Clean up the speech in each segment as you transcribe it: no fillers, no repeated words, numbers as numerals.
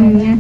nha.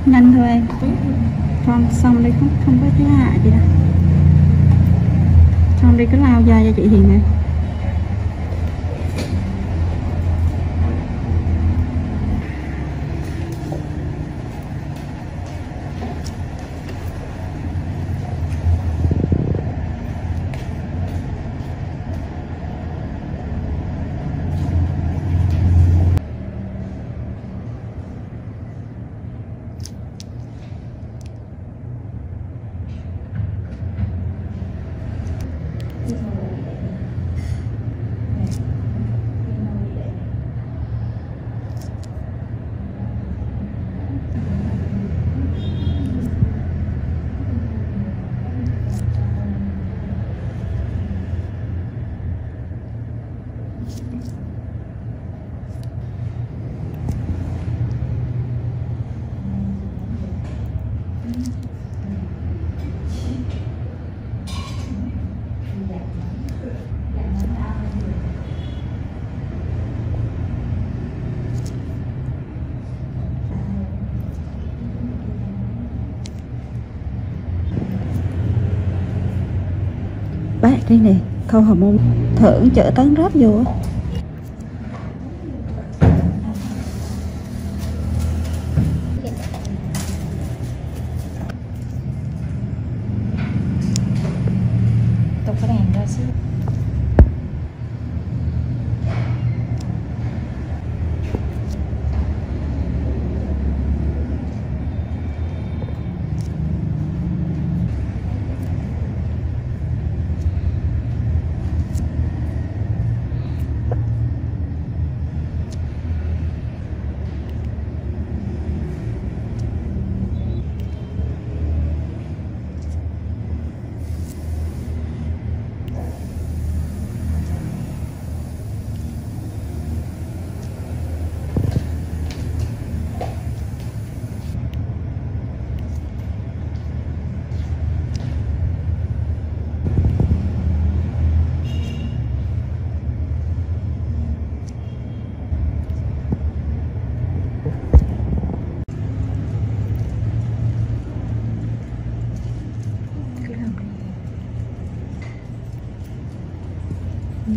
Nhanh thôi em. Con xong đây không có thứ hại gì đâu. Xong đi cứ lao ra cho chị Hiền nè. Bác đây nè, Khâu Hồng Môn thưởng chở tán ráp vô. Tục cái đèn ra xíu.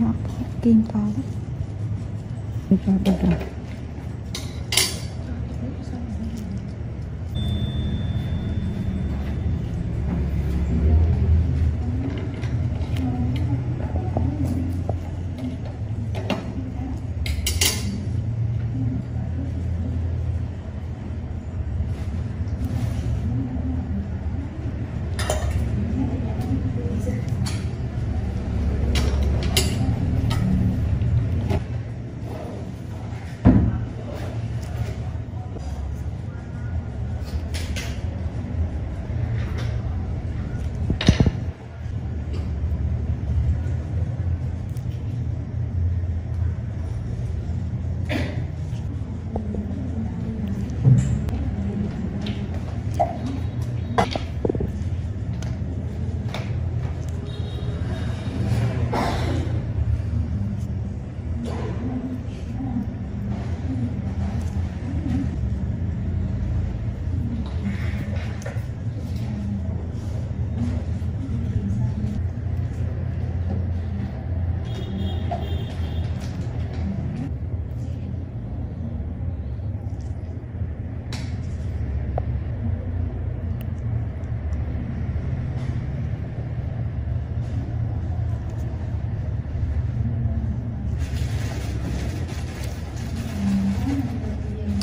Nó kim to lắm. Được rồi, được rồi.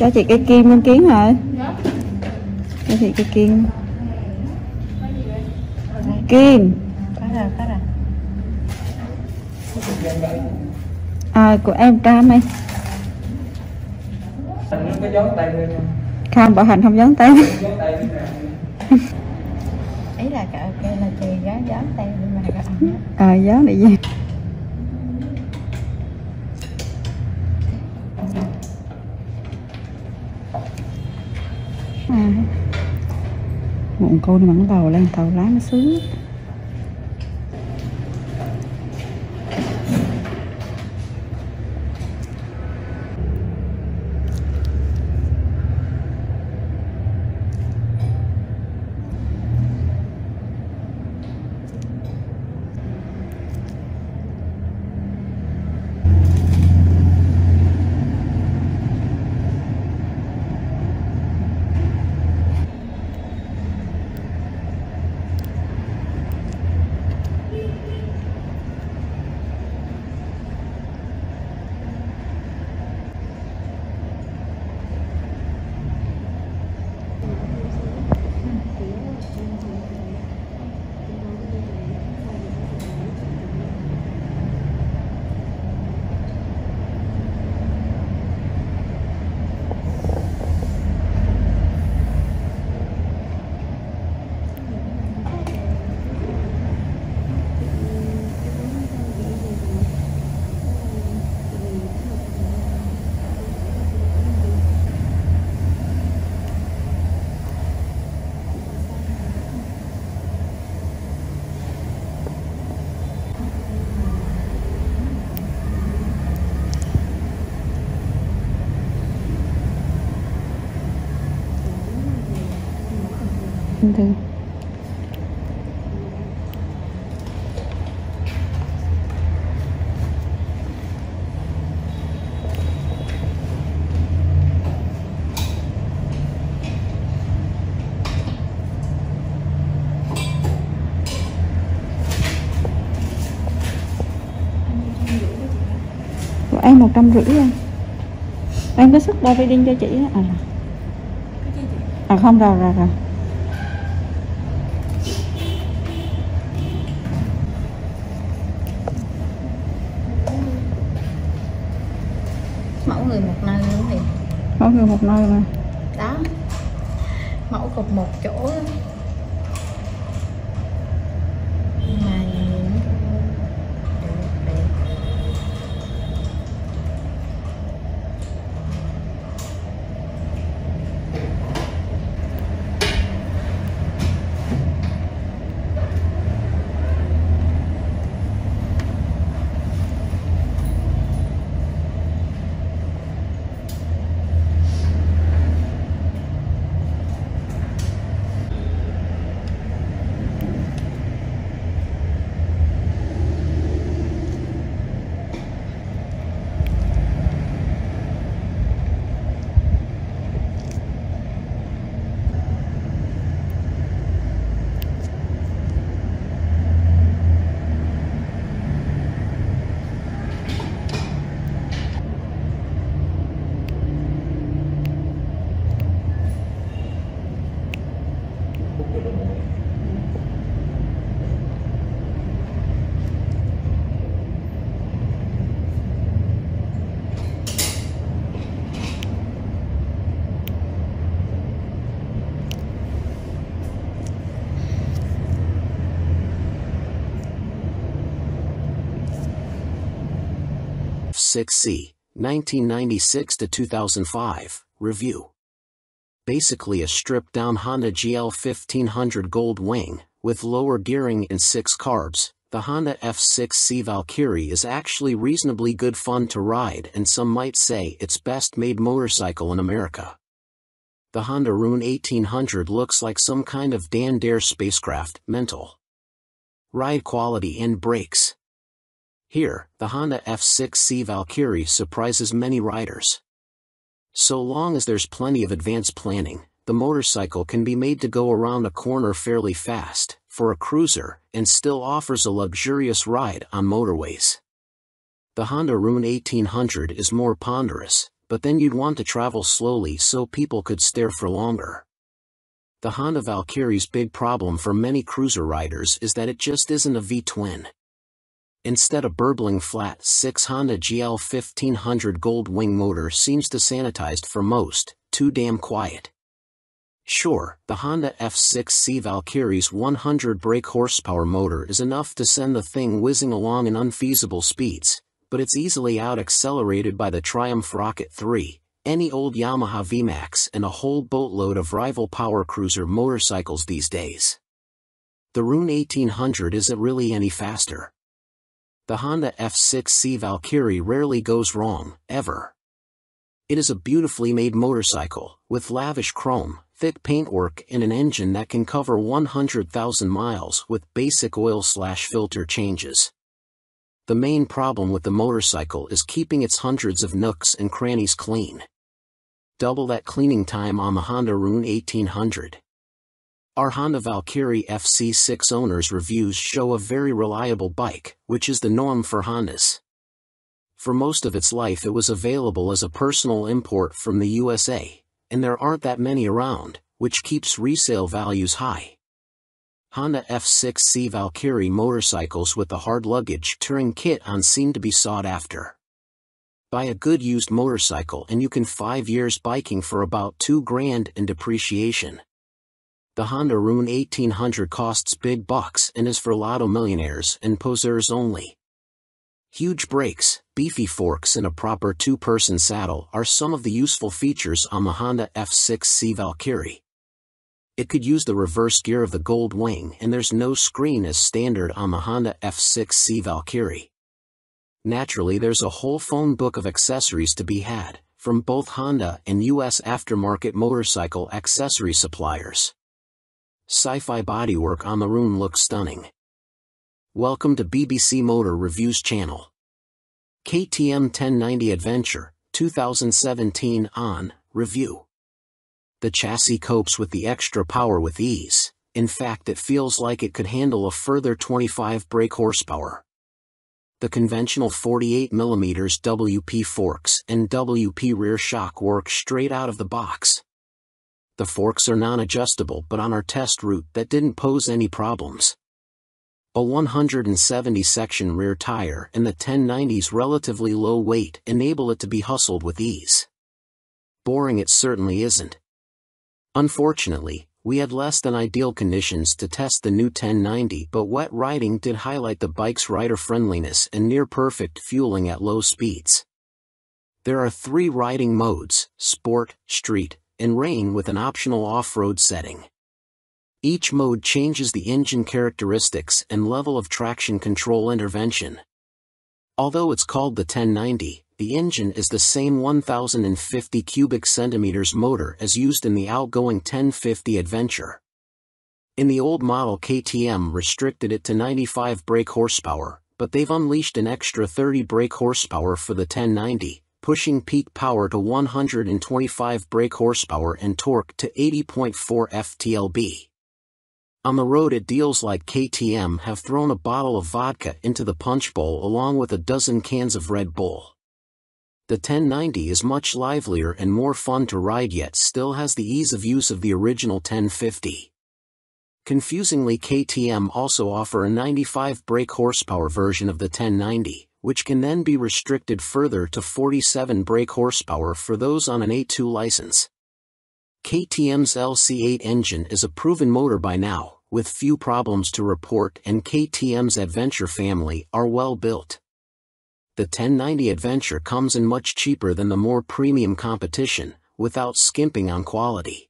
Cho chị cây kim luôn Kiến hả? Cho chị cây kim. Kim. Có rồi. Của em Tram ơi. Không, bảo hành không dán tay. Ý là kêu là chị dán tay nhưng mà cái Dán để gì? Một cô đi bằng tàu lên tàu lái nó sướng. Bình thường. Của em 150 anh. Em có sức đo reading cho chị á. Không rồi. Mẫu người một nơi luôn thì. Mẫu người một nơi mà. Đó. Mẫu cục một chỗ đó. Mà F6C, 1996 to 2005, review. Basically a stripped-down Honda GL 1500 Gold Wing, with lower gearing and 6 carbs. The Honda F6C Valkyrie is actually reasonably good fun to ride, and some might say it's best made motorcycle in America. The Honda Rune 1800 looks like some kind of Dan Dare spacecraft, mental. Ride quality and brakes. Here, the Honda F6C Valkyrie surprises many riders. So long as there's plenty of advanced planning, the motorcycle can be made to go around a corner fairly fast, for a cruiser, and still offers a luxurious ride on motorways. The Honda Rune 1800 is more ponderous, but then you'd want to travel slowly so people could stare for longer. The Honda Valkyrie's big problem for many cruiser riders is that it just isn't a V-twin. Instead, a burbling flat 6 Honda GL 1500 Gold Wing motor seems to sanitized for most, too damn quiet. Sure, the Honda F6C Valkyrie's 100 brake horsepower motor is enough to send the thing whizzing along in unfeasible speeds, but it's easily out-accelerated by the Triumph Rocket 3, any old Yamaha VMAX and a whole boatload of rival power cruiser motorcycles these days. The Rune 1800 isn't really any faster. The Honda F6C Valkyrie rarely goes wrong, ever. It is a beautifully made motorcycle, with lavish chrome, thick paintwork and an engine that can cover 100,000 miles with basic oil/filter changes. The main problem with the motorcycle is keeping its hundreds of nooks and crannies clean. Double that cleaning time on the Honda Rune 1800. Our Honda Valkyrie FC6 owners' reviews show a very reliable bike, which is the norm for Hondas. For most of its life it was available as a personal import from the USA, and there aren't that many around, which keeps resale values high. Honda F6C Valkyrie motorcycles with the hard luggage touring kit on seem to be sought after. Buy a good used motorcycle and you can 5 years biking for about $2,000 in depreciation. The Honda Rune 1800 costs big bucks and is for lotto millionaires and poseurs only. Huge brakes, beefy forks and a proper two-person saddle are some of the useful features on the Honda F6C Valkyrie. It could use the reverse gear of the Gold Wing and there's no screen as standard on the Honda F6C Valkyrie. Naturally, there's a whole phone book of accessories to be had, from both Honda and US aftermarket motorcycle accessory suppliers. Sci-fi bodywork on the Rune looks stunning. Welcome to BBC Motor Reviews channel. KTM 1090 Adventure, 2017 on review. The chassis copes with the extra power with ease. In fact, it feels like it could handle a further 25 brake horsepower. The conventional 48mm WP forks and WP rear shock work straight out of the box. The forks are non-adjustable, but on our test route that didn't pose any problems. A 170 section rear tire and the 1090's relatively low weight enable it to be hustled with ease. Boring it certainly isn't. Unfortunately, we had less than ideal conditions to test the new 1090, but wet riding did highlight the bike's rider friendliness and near perfect fueling at low speeds. There are 3 riding modes: Sport, Street, and Rain, with an optional off-road setting. Each mode changes the engine characteristics and level of traction control intervention. Although it's called the 1090, the engine is the same 1050 cubic centimeters motor as used in the outgoing 1050 Adventure. In the old model, KTM restricted it to 95 brake horsepower, but they've unleashed an extra 30 brake horsepower for the 1090, pushing peak power to 125 brake horsepower and torque to 80.4 ft-lb. On the road, it deals like KTM have thrown a bottle of vodka into the punch bowl along with a dozen cans of Red Bull. The 1090 is much livelier and more fun to ride, yet still has the ease of use of the original 1050. Confusingly, KTM also offer a 95 brake horsepower version of the 1090, which can then be restricted further to 47 brake horsepower for those on an A2 license. KTM's LC8 engine is a proven motor by now, with few problems to report, and KTM's Adventure family are well built. The 1090 Adventure comes in much cheaper than the more premium competition, without skimping on quality.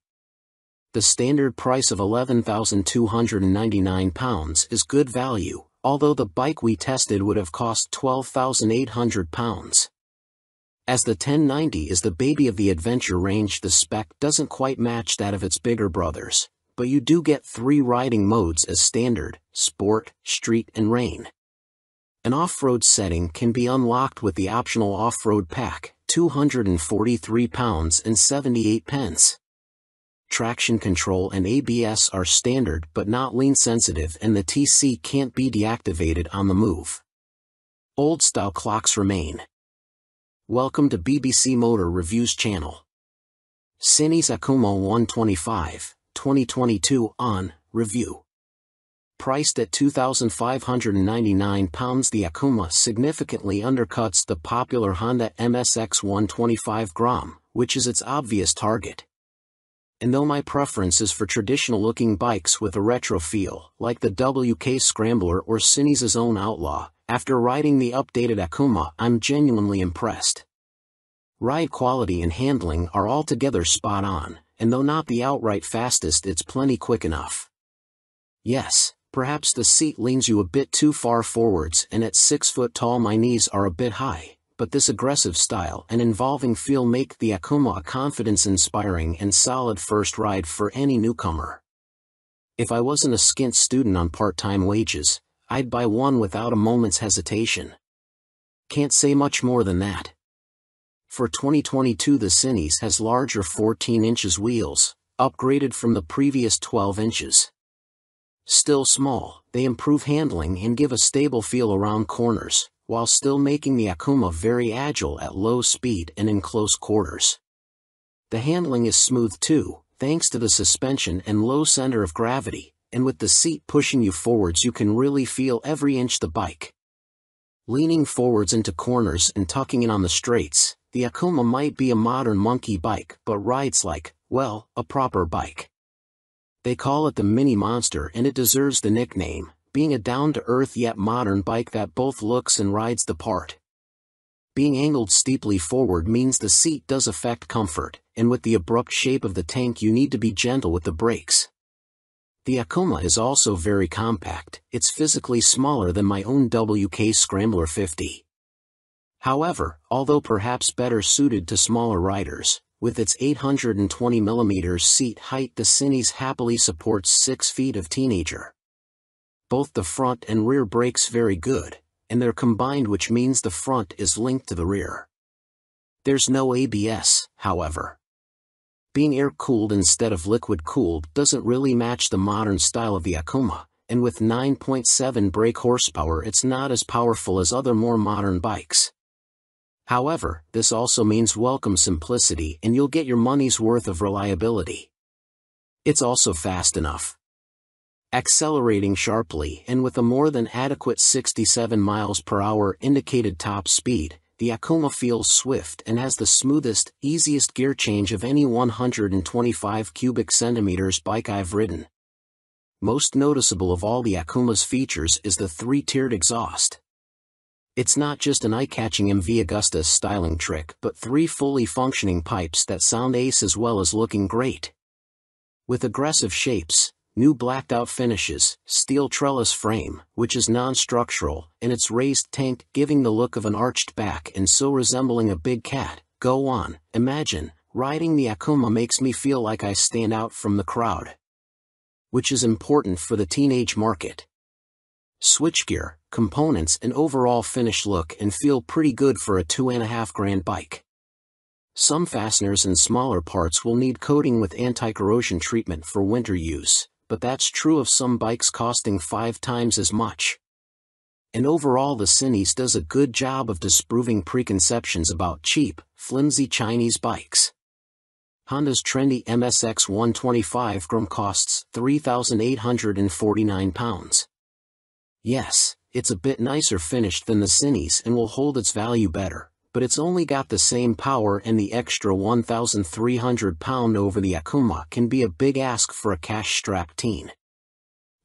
The standard price of £11,299 is good value, although the bike we tested would have cost £12,800. As the 1090 is the baby of the Adventure range, the spec doesn't quite match that of its bigger brothers, but you do get 3 riding modes as standard: Sport, Street and Rain. An off-road setting can be unlocked with the optional off-road pack, £243 and 78 pence. Traction control and ABS are standard but not lean sensitive, and the TC can't be deactivated on the move. Old-style clocks remain. welcome to BBC Motor Reviews channel. Cinis Akuma 125, 2022 on review. Priced at £2,599, the Akuma significantly undercuts the popular Honda MSX 125 Grom, which is its obvious target. And though my preference is for traditional-looking bikes with a retro feel, like the WK Scrambler or Cinis' own Outlaw, after riding the updated Akuma I'm genuinely impressed. Ride quality and handling are altogether spot on, and though not the outright fastest, it's plenty quick enough. Yes, perhaps the seat leans you a bit too far forwards, and at 6 foot tall my knees are a bit high, but this aggressive style and involving feel make the Akuma a confidence-inspiring and solid first ride for any newcomer. If I wasn't a skint student on part-time wages, I'd buy one without a moment's hesitation. Can't say much more than that. For 2022, the Cinis has larger 14 inches wheels, upgraded from the previous 12 inches. Still small, they improve handling and give a stable feel around corners, while still making the Akuma very agile at low speed and in close quarters. The handling is smooth too, thanks to the suspension and low center of gravity, and with the seat pushing you forwards you can really feel every inch the bike. Leaning forwards into corners and tucking in on the straights, the Akuma might be a modern monkey bike but rides like, well, a proper bike. They call it the Mini Monster and it deserves the nickname, being a down-to-earth yet modern bike that both looks and rides the part. Being angled steeply forward means the seat does affect comfort, and with the abrupt shape of the tank you need to be gentle with the brakes. The Akuma is also very compact, it's physically smaller than my own WK Scrambler 50. However, although perhaps better suited to smaller riders, with its 820mm seat height the Cinis happily supports 6 feet of teenager. Both the front and rear brakes very good, and they're combined, which means the front is linked to the rear. There's no ABS, however. Being air-cooled instead of liquid-cooled doesn't really match the modern style of the Akuma, and with 9.7 brake horsepower it's not as powerful as other more modern bikes. However, this also means welcome simplicity and you'll get your money's worth of reliability. It's also fast enough. Accelerating sharply and with a more than adequate 67 miles per hour indicated top speed, the Akuma feels swift and has the smoothest, easiest gear change of any 125 cubic centimeters bike I've ridden. Most noticeable of all the Akuma's features is the 3-tiered exhaust. It's not just an eye-catching MV Agusta styling trick but 3 fully functioning pipes that sound ace as well as looking great. With aggressive shapes, new blacked-out finishes, steel trellis frame, which is non-structural, and its raised tank giving the look of an arched back and so resembling a big cat, go on, imagine, riding the Akuma makes me feel like I stand out from the crowd. Which is important for the teenage market. Switchgear, components and overall finish look and feel pretty good for a $2,500 bike. Some fasteners and smaller parts will need coating with anti-corrosion treatment for winter use, but that's true of some bikes costing 5 times as much. And overall the Cinis does a good job of disproving preconceptions about cheap, flimsy Chinese bikes. Honda's trendy MSX 125 Grom costs £3,849. Yes, it's a bit nicer finished than the Cinis and will hold its value better, but it's only got the same power, and the extra £1,300 over the Akuma can be a big ask for a cash-strapped teen.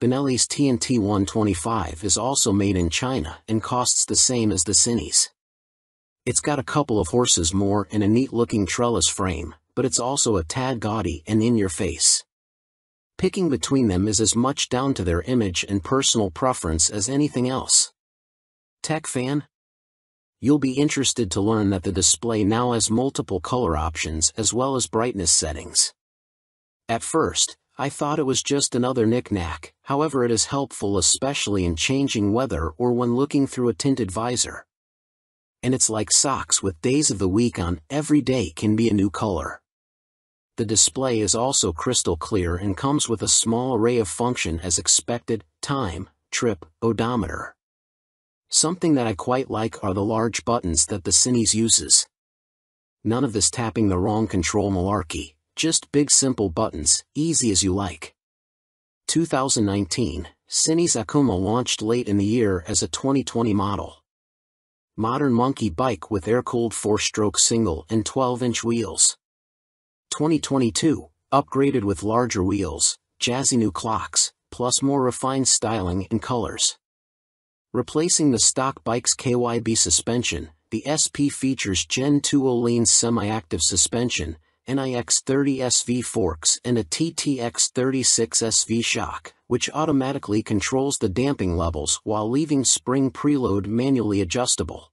Benelli's TNT 125 is also made in China and costs the same as the Cinis. It's got a couple of horses more and a neat-looking trellis frame, but it's also a tad gaudy and in your face. Picking between them is as much down to their image and personal preference as anything else. Tech fan? You'll be interested to learn that the display now has multiple color options as well as brightness settings. At first, I thought it was just another knick-knack, however it is helpful especially in changing weather or when looking through a tinted visor. And it's like socks with days of the week on, every day can be a new color. The display is also crystal clear and comes with a small array of function as expected: time, trip, odometer. Something that I quite like are the large buttons that the Cinis uses. None of this tapping the wrong control malarkey, just big simple buttons, easy as you like. 2019, Cine's Akuma launched late in the year as a 2020 model. Modern monkey bike with air-cooled 4-stroke single and 12-inch wheels. 2022, upgraded with larger wheels, jazzy new clocks, plus more refined styling and colors. Replacing the stock bike's KYB suspension, the SP features Gen 2 Öhlins semi-active suspension, NIX30 SV forks and a TTX36 SV shock, which automatically controls the damping levels while leaving spring preload manually adjustable.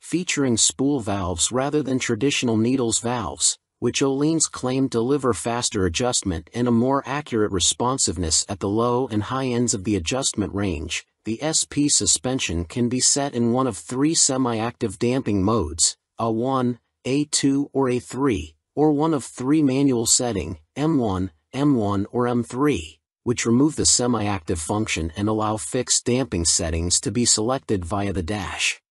Featuring spool valves rather than traditional needles valves, which Öhlins claim deliver faster adjustment and a more accurate responsiveness at the low and high ends of the adjustment range, the SP suspension can be set in one of 3 semi-active damping modes, A1, A2 or A3, or one of 3 manual setting, M1, M1 or M3, which remove the semi-active function and allow fixed damping settings to be selected via the dash.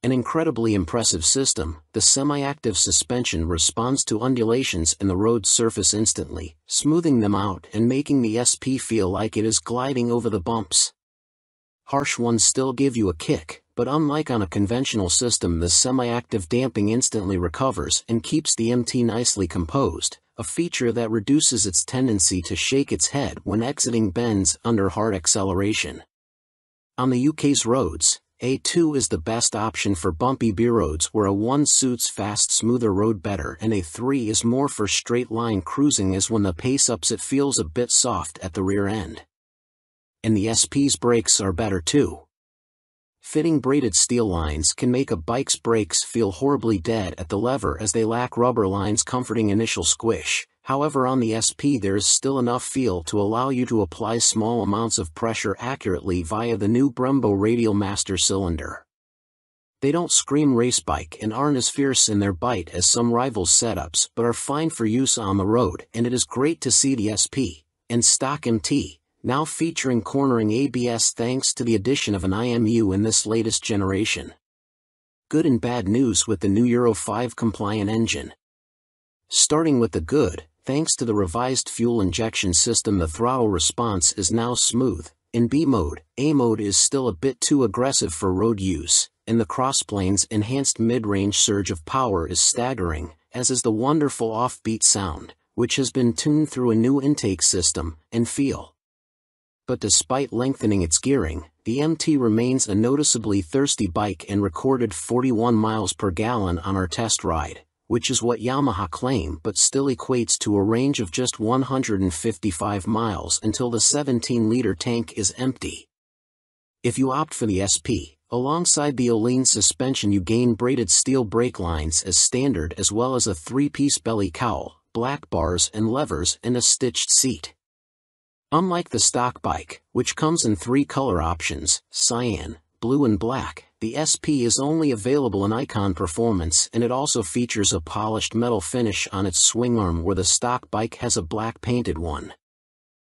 An incredibly impressive system, the semi-active suspension responds to undulations in the road surface instantly, smoothing them out and making the SP feel like it is gliding over the bumps. Harsh ones still give you a kick, but unlike on a conventional system, the semi-active damping instantly recovers and keeps the MT nicely composed, a feature that reduces its tendency to shake its head when exiting bends under hard acceleration. On the UK's roads, A2 is the best option for bumpy B roads where A1 suits fast smoother road better and A3 is more for straight line cruising, as when the pace ups it feels a bit soft at the rear end. And the SP's brakes are better too. Fitting braided steel lines can make a bike's brakes feel horribly dead at the lever as they lack rubber lines comforting initial squish. However, on the SP there is still enough feel to allow you to apply small amounts of pressure accurately via the new Brembo Radial Master cylinder. They don't scream race bike and aren't as fierce in their bite as some rivals' setups, but are fine for use on the road, and it is great to see the SP and stock MT now featuring cornering ABS thanks to the addition of an IMU in this latest generation. Good and bad news with the new Euro 5 compliant engine. Starting with the good, thanks to the revised fuel injection system, the throttle response is now smooth. In B mode, A mode is still a bit too aggressive for road use, and the crossplane's enhanced mid-range surge of power is staggering, as is the wonderful offbeat sound, which has been tuned through a new intake system and feel. But despite lengthening its gearing, the MT remains a noticeably thirsty bike and recorded 41 miles per gallon on our test ride, which is what Yamaha claim but still equates to a range of just 155 miles until the 17-liter tank is empty. If you opt for the SP, alongside the Öhlins suspension you gain braided steel brake lines as standard, as well as a 3-piece belly cowl, black bars and levers, and a stitched seat. Unlike the stock bike, which comes in 3 color options, cyan, blue and black, the SP is only available in Icon Performance, and it also features a polished metal finish on its swing arm where the stock bike has a black painted one.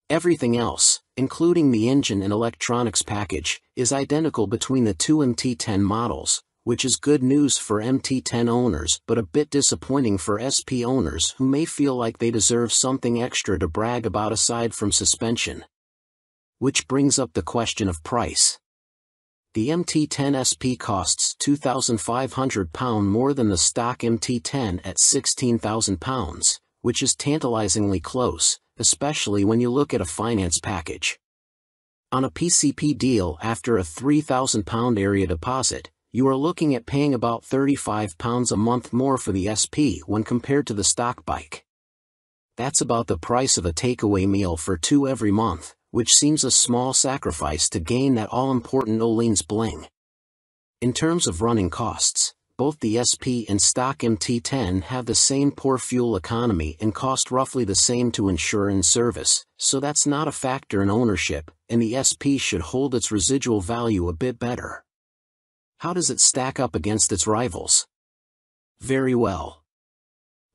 Everything else, including the engine and electronics package, is identical between the 2 MT10 models, which is good news for MT10 owners but a bit disappointing for SP owners who may feel like they deserve something extra to brag about aside from suspension. Which brings up the question of price. The MT10 SP costs £2,500 more than the stock MT10 at £16,000, which is tantalizingly close, especially when you look at a finance package. On a PCP deal after a £3,000 area deposit, you are looking at paying about £35 a month more for the SP when compared to the stock bike. That's about the price of a takeaway meal for 2 every month, which seems a small sacrifice to gain that all-important Öhlins bling. In terms of running costs, both the SP and stock MT10 have the same poor fuel economy and cost roughly the same to insure and service, so that's not a factor in ownership, and the SP should hold its residual value a bit better. How does it stack up against its rivals? Very well.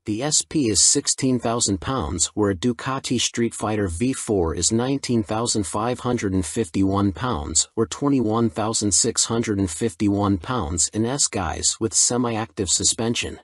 The SP is £16,000 where a Ducati Street Fighter V4 is £19,551 or £21,651 in S guise with semi-active suspension.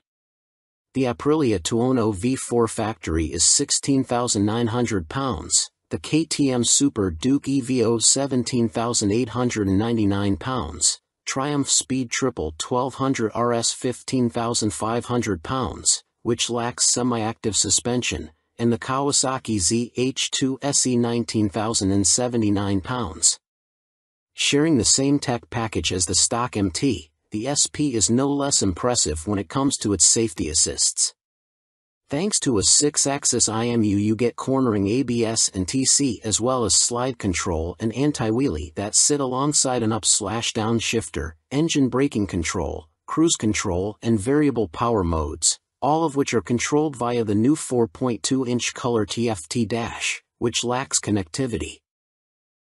The Aprilia Tuono V4 factory is 16,900 pounds, the KTM Super Duke EVO 17,899 pounds, Triumph Speed Triple 1200 RS 15,500 pounds, which lacks semi-active suspension, and the Kawasaki ZH2 SE 19,079 pounds. Sharing the same tech package as the stock MT, the SP is no less impressive when it comes to its safety assists. Thanks to a 6-axis IMU you get cornering ABS and TC as well as slide control and anti-wheelie that sit alongside an up/down shifter, engine braking control, cruise control and variable power modes, all of which are controlled via the new 4.2-inch color TFT dash, which lacks connectivity.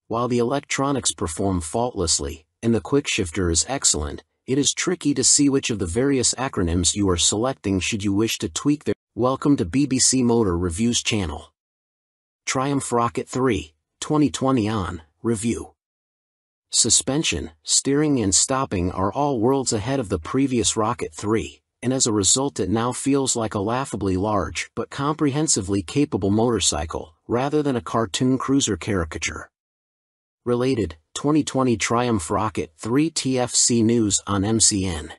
While the electronics perform faultlessly, and the quickshifter is excellent, it is tricky to see which of the various acronyms you are selecting should you wish to tweak their. Welcome to BBC Motor Reviews channel. Triumph Rocket 3, 2020 on review. Suspension, steering and stopping are all worlds ahead of the previous Rocket 3, and as a result it now feels like a laughably large but comprehensively capable motorcycle, rather than a cartoon cruiser caricature. Related, 2020 Triumph Rocket 3 TFC news on MCN.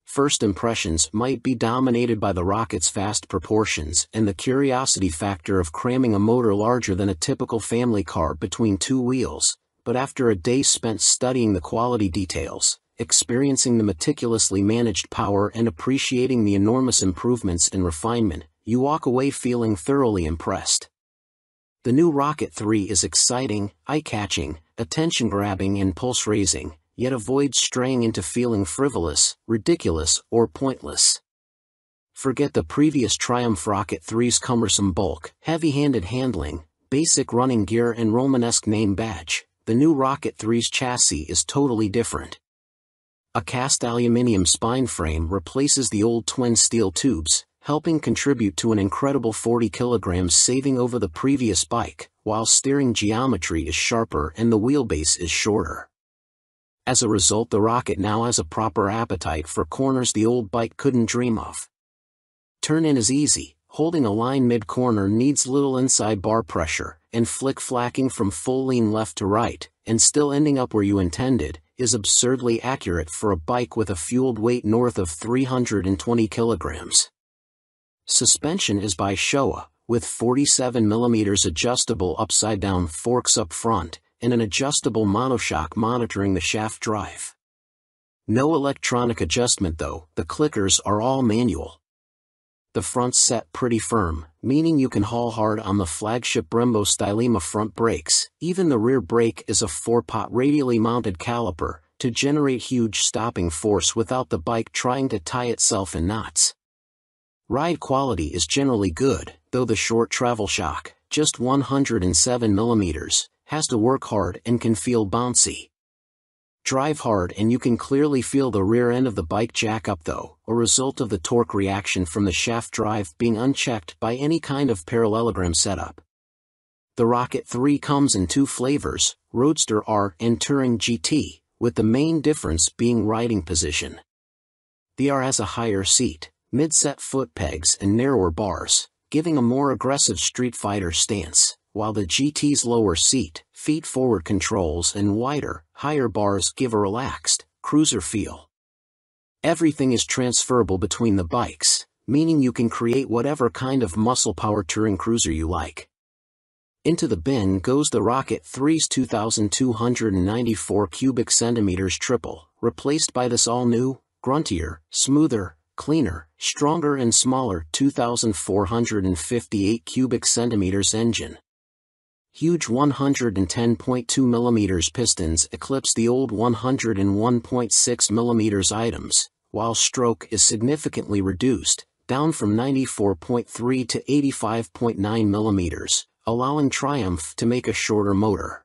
First impressions might be dominated by the rocket's vast proportions and the curiosity factor of cramming a motor larger than a typical family car between two wheels, but after a day spent studying the quality details, experiencing the meticulously managed power and appreciating the enormous improvements and refinement, you walk away feeling thoroughly impressed. The new Rocket 3 is exciting, eye-catching, attention-grabbing and pulse-raising, yet avoids straying into feeling frivolous, ridiculous, or pointless. Forget the previous Triumph Rocket 3's cumbersome bulk, heavy-handed handling, basic running gear and Romanesque name badge. The new Rocket 3's chassis is totally different. A cast aluminium spine frame replaces the old twin steel tubes, helping contribute to an incredible 40 kilograms saving over the previous bike, while steering geometry is sharper and the wheelbase is shorter. As a result, the Rocket now has a proper appetite for corners the old bike couldn't dream of. Turn-in is easy, holding a line mid-corner needs little inside bar pressure, and flick-flacking from full lean left to right, and still ending up where you intended, is absurdly accurate for a bike with a fueled weight north of 320 kilograms. Suspension is by Showa, with 47mm adjustable upside-down forks up front, and an adjustable monoshock monitoring the shaft drive. No electronic adjustment though, the clickers are all manual. The front's set pretty firm, meaning you can haul hard on the flagship Brembo Stylema front brakes. Even the rear brake is a 4-pot radially mounted caliper, to generate huge stopping force without the bike trying to tie itself in knots. Ride quality is generally good, though the short travel shock, just 107mm, has to work hard and can feel bouncy. Drive hard and you can clearly feel the rear end of the bike jack up though, a result of the torque reaction from the shaft drive being unchecked by any kind of parallelogram setup. The Rocket 3 comes in two flavors, Roadster R and Touring GT, with the main difference being riding position. The R has a higher seat, mid-set foot pegs and narrower bars, giving a more aggressive Street Fighter stance, while the GT's lower seat, feet-forward controls and wider, higher bars give a relaxed, cruiser feel. Everything is transferable between the bikes, meaning you can create whatever kind of muscle-power touring cruiser you like. Into the bin goes the Rocket 3's 2,294 cubic centimeters triple, replaced by this all-new, gruntier, smoother, cleaner, stronger and smaller 2,458 cubic centimeters engine. Huge 110.2mm pistons eclipse the old 101.6mm items, while stroke is significantly reduced, down from 94.3 to 85.9mm, allowing Triumph to make a shorter motor.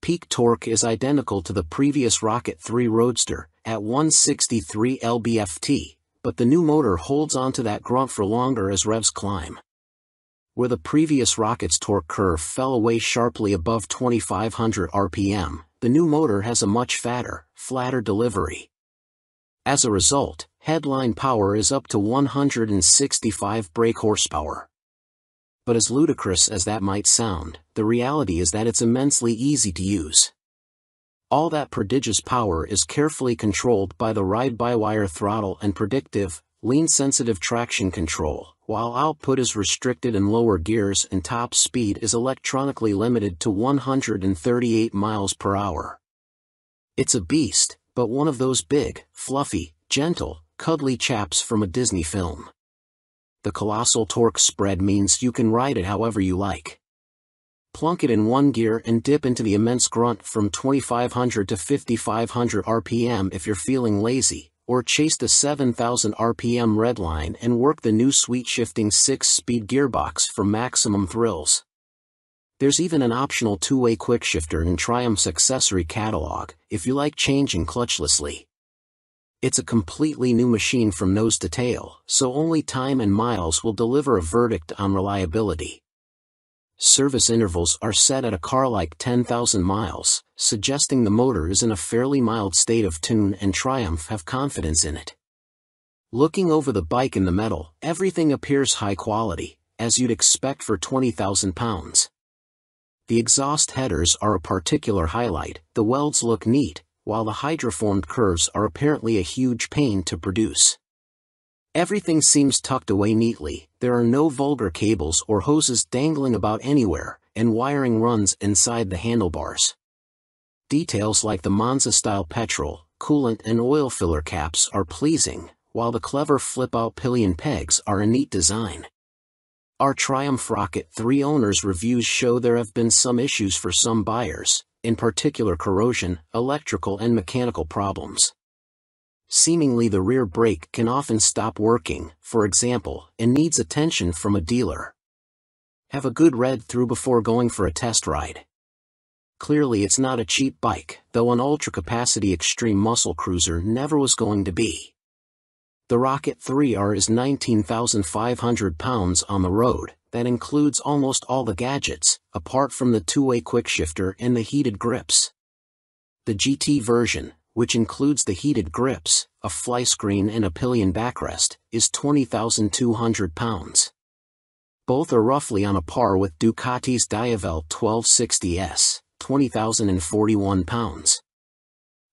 Peak torque is identical to the previous Rocket 3 Roadster, at 163 lb-ft, but the new motor holds onto that grunt for longer as revs climb. Where the previous Rocket's torque curve fell away sharply above 2500 RPM, the new motor has a much fatter, flatter delivery. As a result, headline power is up to 165 brake horsepower. But as ludicrous as that might sound, the reality is that it's immensely easy to use. All that prodigious power is carefully controlled by the ride-by-wire throttle and predictive, lean-sensitive traction control, while output is restricted in lower gears and top speed is electronically limited to 138 miles per hour. It's a beast, but one of those big, fluffy, gentle, cuddly chaps from a Disney film. The colossal torque spread means you can ride it however you like. Plunk it in one gear and dip into the immense grunt from 2500 to 5500 RPM if you're feeling lazy, or chase the 7000 RPM redline and work the new sweet-shifting 6-speed gearbox for maximum thrills. There's even an optional two-way quickshifter in Triumph's accessory catalog, if you like changing clutchlessly. It's a completely new machine from nose to tail, so only time and miles will deliver a verdict on reliability. Service intervals are set at a car like 10,000 miles, suggesting the motor is in a fairly mild state of tune and Triumph have confidence in it. Looking over the bike in the metal, everything appears high quality, as you'd expect for 20,000 pounds. The exhaust headers are a particular highlight, the welds look neat, while the hydroformed curves are apparently a huge pain to produce. Everything seems tucked away neatly, there are no vulgar cables or hoses dangling about anywhere, and wiring runs inside the handlebars. Details like the Monza-style petrol, coolant and oil filler caps are pleasing, while the clever flip-out pillion pegs are a neat design. Our Triumph Rocket 3 owners' reviews show there have been some issues for some buyers, in particular corrosion, electrical and mechanical problems. Seemingly the rear brake can often stop working, for example, and needs attention from a dealer. Have a good read-through before going for a test ride. Clearly it's not a cheap bike, though an ultra-capacity extreme muscle cruiser never was going to be. The Rocket 3R is 19,500 pounds on the road, that includes almost all the gadgets, apart from the two-way quickshifter and the heated grips. The GT version, which includes the heated grips, a fly screen and a pillion backrest, is 20,200 pounds. Both are roughly on a par with Ducati's Diavel 1260S, 20,041 pounds.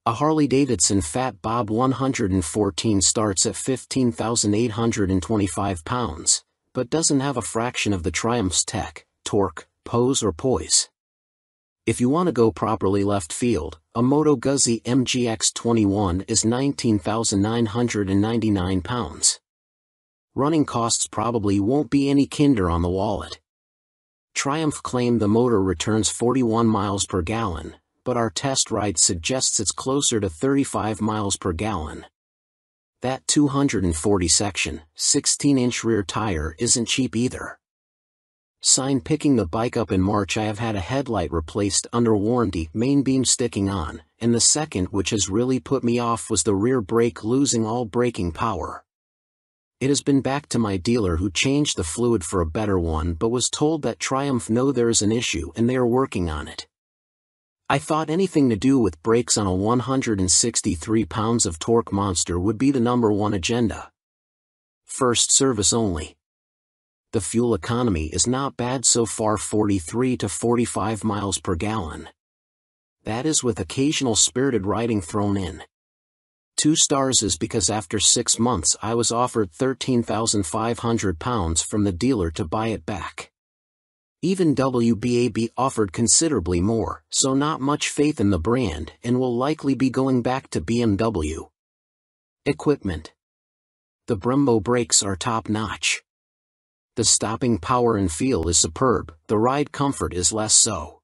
A Harley-Davidson Fat Bob 114 starts at 15,825 pounds, but doesn't have a fraction of the Triumph's tech, torque, pose or poise. If you want to go properly left field, a Moto Guzzi MGX21 is 19,999 pounds. Running costs probably won't be any kinder on the wallet. Triumph claimed the motor returns 41 miles per gallon, but our test ride suggests it's closer to 35 miles per gallon. That 240 section, 16-inch rear tire isn't cheap either. Sign picking the bike up in March I have had a headlight replaced under warranty, main beam sticking on, and the second which has really put me off was the rear brake losing all braking power. It has been back to my dealer who changed the fluid for a better one but was told that Triumph know there is an issue and they are working on it. I thought anything to do with brakes on a 163 pounds of torque monster would be the #1 agenda. First service only. The fuel economy is not bad so far, 43 to 45 miles per gallon. That is with occasional spirited riding thrown in. 2 stars is because after 6 months I was offered 13,500 pounds from the dealer to buy it back. Even WBAB offered considerably more, so not much faith in the brand and will likely be going back to BMW. Equipment. The Brembo brakes are top-notch. The stopping power and feel is superb, the ride comfort is less so.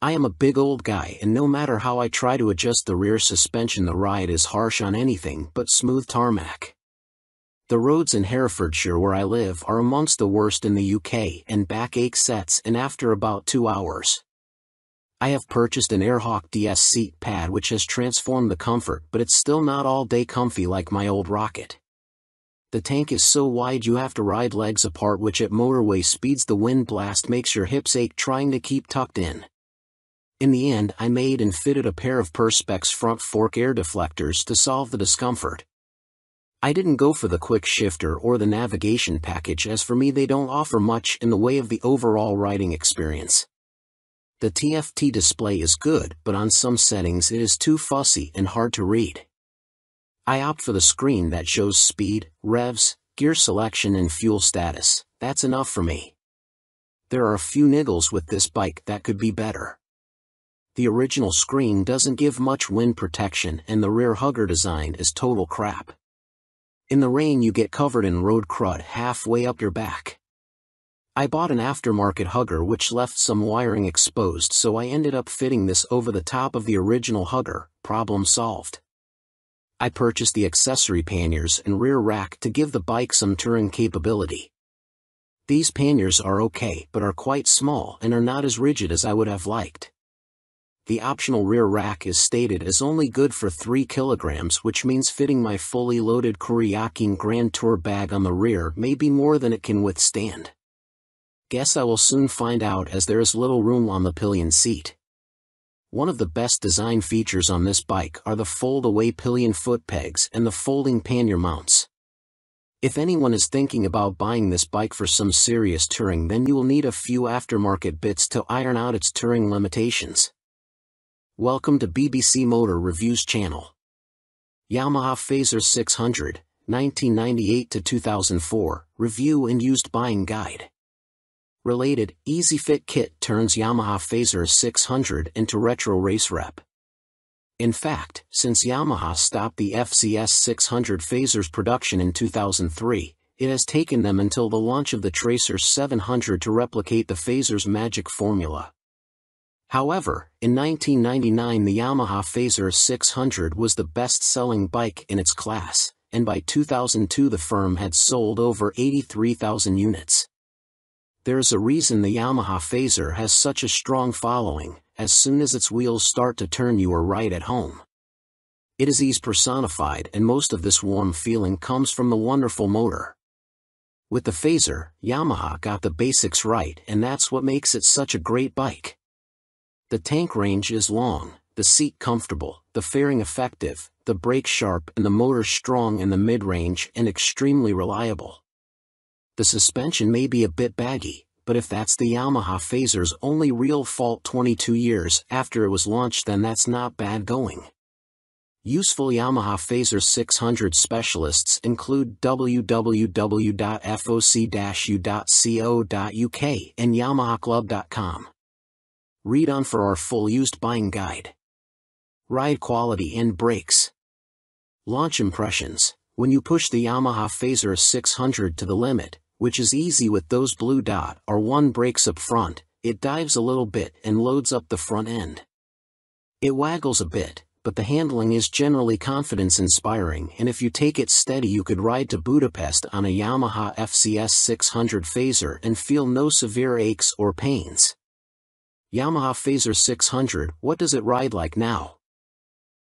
I am a big old guy and no matter how I try to adjust the rear suspension the ride is harsh on anything but smooth tarmac. The roads in Herefordshire where I live are amongst the worst in the UK and backache sets in after about 2 hours. I have purchased an Airhawk DS seat pad which has transformed the comfort but it's still not all day comfy like my old Rocket. The tank is so wide you have to ride legs apart which at motorway speeds the wind blast makes your hips ache trying to keep tucked in. In the end I made and fitted a pair of Perspex front fork air deflectors to solve the discomfort. I didn't go for the quick shifter or the navigation package, as for me they don't offer much in the way of the overall riding experience. The TFT display is good, but on some settings it is too fussy and hard to read. I opt for the screen that shows speed, revs, gear selection and fuel status. That's enough for me. There are a few niggles with this bike that could be better. The original screen doesn't give much wind protection and the rear hugger design is total crap. In the rain you get covered in road crud halfway up your back. I bought an aftermarket hugger which left some wiring exposed, so I ended up fitting this over the top of the original hugger. Problem solved. I purchased the accessory panniers and rear rack to give the bike some touring capability. These panniers are okay, but are quite small and are not as rigid as I would have liked. The optional rear rack is stated as only good for 3 kilograms, which means fitting my fully loaded Kuryakyn Grand Tour bag on the rear may be more than it can withstand. Guess I will soon find out, as there is little room on the pillion seat. One of the best design features on this bike are the fold-away pillion foot pegs and the folding pannier mounts. If anyone is thinking about buying this bike for some serious touring, then you will need a few aftermarket bits to iron out its touring limitations. Welcome to BBC Motor Reviews channel. Yamaha Fazer 600, 1998 to 2004, Review and Used Buying Guide. Related, Easy Fit Kit turns Yamaha Fazer 600 into retro race rep. In fact, since Yamaha stopped the FZS 600 Fazer's production in 2003, it has taken them until the launch of the Tracer 700 to replicate the Fazer's magic formula. However, in 1999 the Yamaha Fazer 600 was the best-selling bike in its class, and by 2002 the firm had sold over 83,000 units. There's a reason the Yamaha Fazer has such a strong following. As soon as its wheels start to turn you are right at home. It is ease personified, and most of this warm feeling comes from the wonderful motor. With the Fazer, Yamaha got the basics right, and that's what makes it such a great bike. The tank range is long, the seat comfortable, the fairing effective, the brake sharp and the motor strong in the mid-range and extremely reliable. The suspension may be a bit baggy, but if that's the Yamaha Fazer's only real fault 22 years after it was launched, then that's not bad going. Useful Yamaha Fazer 600 specialists include www.foc-u.co.uk and yamahaclub.com. Read on for our full used buying guide. Ride quality and brakes. Launch impressions. When you push the Yamaha Fazer 600 to the limit, which is easy with those blue dot or 1 brakes up front, it dives a little bit and loads up the front end. It waggles a bit, but the handling is generally confidence-inspiring, and if you take it steady you could ride to Budapest on a Yamaha FZS 600 Fazer and feel no severe aches or pains. Yamaha Fazer 600, what does it ride like now?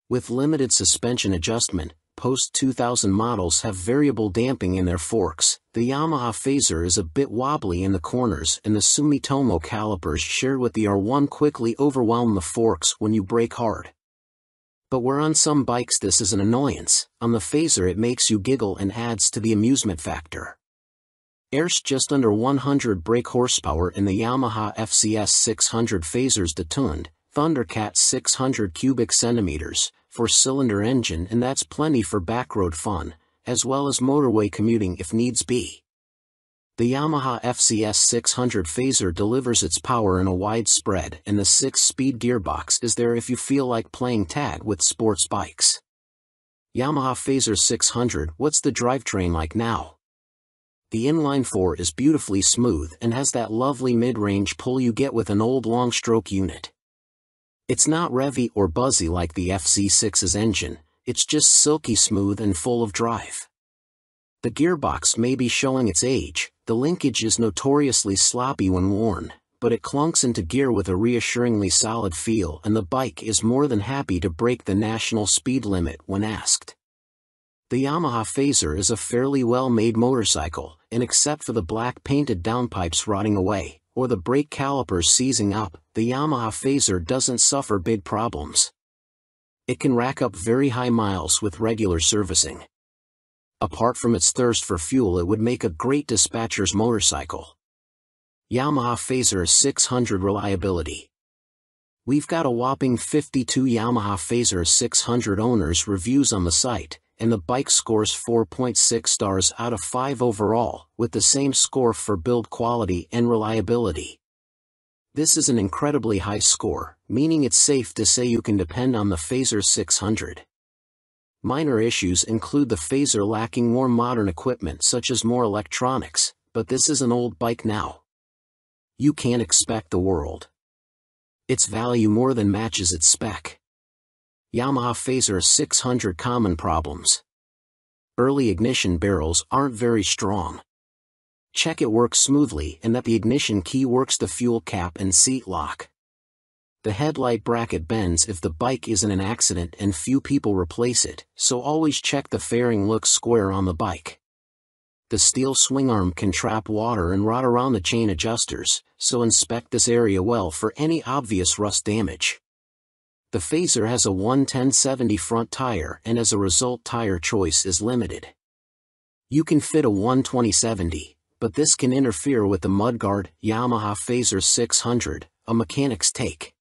With limited suspension adjustment, post-2000 models have variable damping in their forks. The Yamaha Fazer is a bit wobbly in the corners, and the Sumitomo calipers shared with the R1 quickly overwhelm the forks when you brake hard. But where on some bikes this is an annoyance, on the Fazer it makes you giggle and adds to the amusement factor. There's just under 100 brake horsepower in the Yamaha FZS 600 Fazer's detuned Thundercat 600 cubic centimeters, 4-cylinder engine, and that's plenty for backroad fun, as well as motorway commuting if needs be. The Yamaha FZS 600 Fazer delivers its power in a wide spread, and the 6-speed gearbox is there if you feel like playing tag with sports bikes. Yamaha Fazer 600, what's the drivetrain like now? The inline-4 is beautifully smooth and has that lovely mid-range pull you get with an old long-stroke unit. It's not revvy or buzzy like the FZ6's engine, it's just silky smooth and full of drive. The gearbox may be showing its age, the linkage is notoriously sloppy when worn, but it clunks into gear with a reassuringly solid feel, and the bike is more than happy to break the national speed limit when asked. The Yamaha Fazer is a fairly well-made motorcycle, and except for the black painted downpipes rotting away, or the brake calipers seizing up, the Yamaha Fazer doesn't suffer big problems. It can rack up very high miles with regular servicing. Apart from its thirst for fuel, it would make a great dispatcher's motorcycle. Yamaha Phaser 600 reliability. We've got a whopping 52 Yamaha Phaser 600 owners reviews on the site, and the bike scores 4.6 stars out of 5 overall, with the same score for build quality and reliability. This is an incredibly high score, meaning it's safe to say you can depend on the Phaser 600. Minor issues include the Phaser lacking more modern equipment such as more electronics, but this is an old bike now. You can't expect the world. Its value more than matches its spec. Yamaha Phaser 600 common problems. Early ignition barrels aren't very strong. Check it works smoothly and that the ignition key works the fuel cap and seat lock. The headlight bracket bends if the bike is in an accident and few people replace it, so always check the fairing looks square on the bike. The steel swing arm can trap water and rot around the chain adjusters, so inspect this area well for any obvious rust damage. The Phaser has a 110/70 front tire and as a result tire choice is limited. You can fit a 120/70. But this can interfere with the mudguard. Yamaha Phaser 600, a mechanic's take.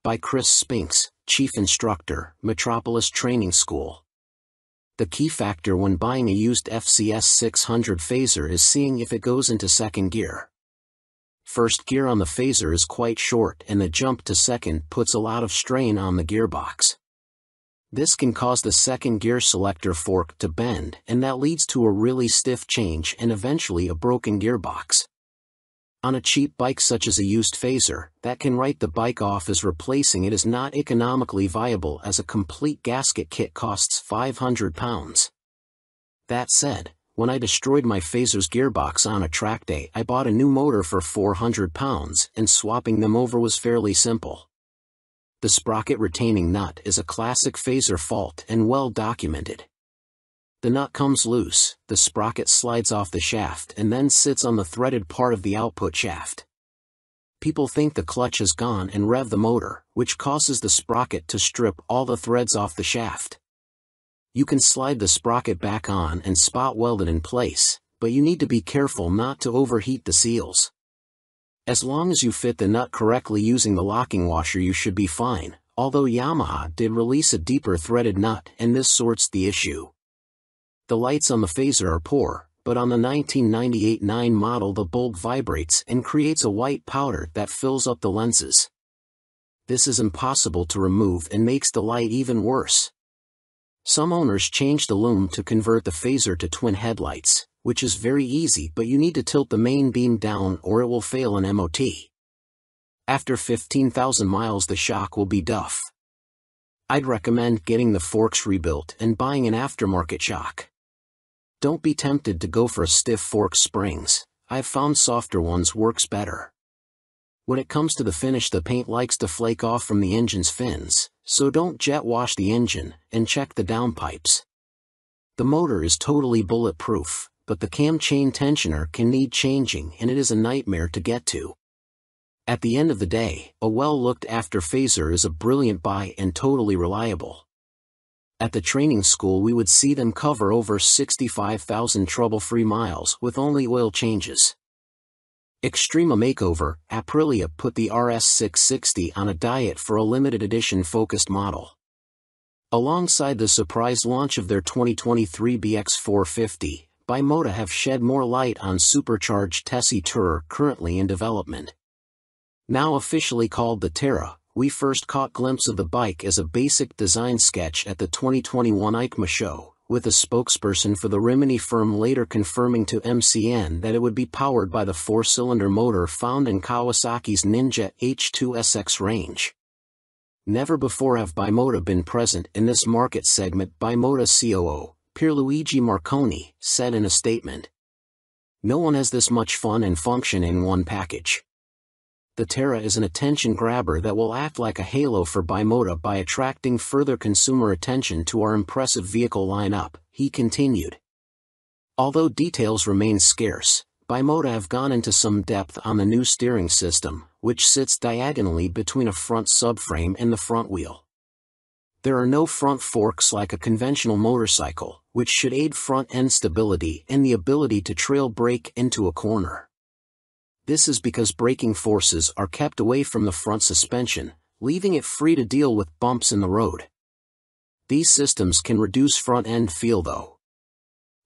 By Chris Spinks, Chief Instructor, Metropolis Training School. The key factor when buying a used FCS 600 Phaser is seeing if it goes into second gear. First gear on the Phaser is quite short and the jump to second puts a lot of strain on the gearbox. This can cause the second gear selector fork to bend, and that leads to a really stiff change and eventually a broken gearbox. On a cheap bike such as a used Phaser, that can write the bike off as replacing it is not economically viable as a complete gasket kit costs £500. That said, when I destroyed my Phaser's gearbox on a track day, I bought a new motor for £400 and swapping them over was fairly simple. The sprocket retaining nut is a classic Phaser fault and well documented. The nut comes loose, the sprocket slides off the shaft and then sits on the threaded part of the output shaft. People think the clutch is gone and rev the motor, which causes the sprocket to strip all the threads off the shaft. You can slide the sprocket back on and spot weld it in place, but you need to be careful not to overheat the seals. As long as you fit the nut correctly using the locking washer you should be fine, although Yamaha did release a deeper threaded nut and this sorts the issue. The lights on the Phaser are poor, but on the 1998-9 model the bulb vibrates and creates a white powder that fills up the lenses. This is impossible to remove and makes the light even worse. Some owners change the lume to convert the Phaser to twin headlights, which is very easy, but you need to tilt the main beam down or it will fail an MOT. After 15,000 miles the shock will be duff. I'd recommend getting the forks rebuilt and buying an aftermarket shock. Don't be tempted to go for a stiff fork springs. I've found softer ones works better. When it comes to the finish, the paint likes to flake off from the engine's fins, so don't jet wash the engine and check the downpipes. The motor is totally bulletproof, but the cam chain tensioner can need changing and it is a nightmare to get to. At the end of the day, a well-looked-after Phaser is a brilliant buy and totally reliable. At the training school we would see them cover over 65,000 trouble-free miles with only oil changes. Extrema Makeover, Aprilia put the RS660 on a diet for a limited edition focused model. Alongside the surprise launch of their 2023 BX450, Bimota have shed more light on supercharged Tessie Tourer currently in development. Now officially called the Terra, we first caught glimpse of the bike as a basic design sketch at the 2021 EICMA show, with a spokesperson for the Rimini firm later confirming to MCN that it would be powered by the 4-cylinder motor found in Kawasaki's Ninja H2SX range. Never before have Bimota been present in this market segment, Bimota COO, Pierluigi Marconi, said in a statement. No one has this much fun and function in one package. The Terra is an attention grabber that will act like a halo for Bimota by attracting further consumer attention to our impressive vehicle lineup, he continued. Although details remain scarce, Bimota have gone into some depth on the new steering system, which sits diagonally between a front subframe and the front wheel. There are no front forks like a conventional motorcycle, which should aid front-end stability and the ability to trail brake into a corner. This is because braking forces are kept away from the front suspension, leaving it free to deal with bumps in the road. These systems can reduce front-end feel though.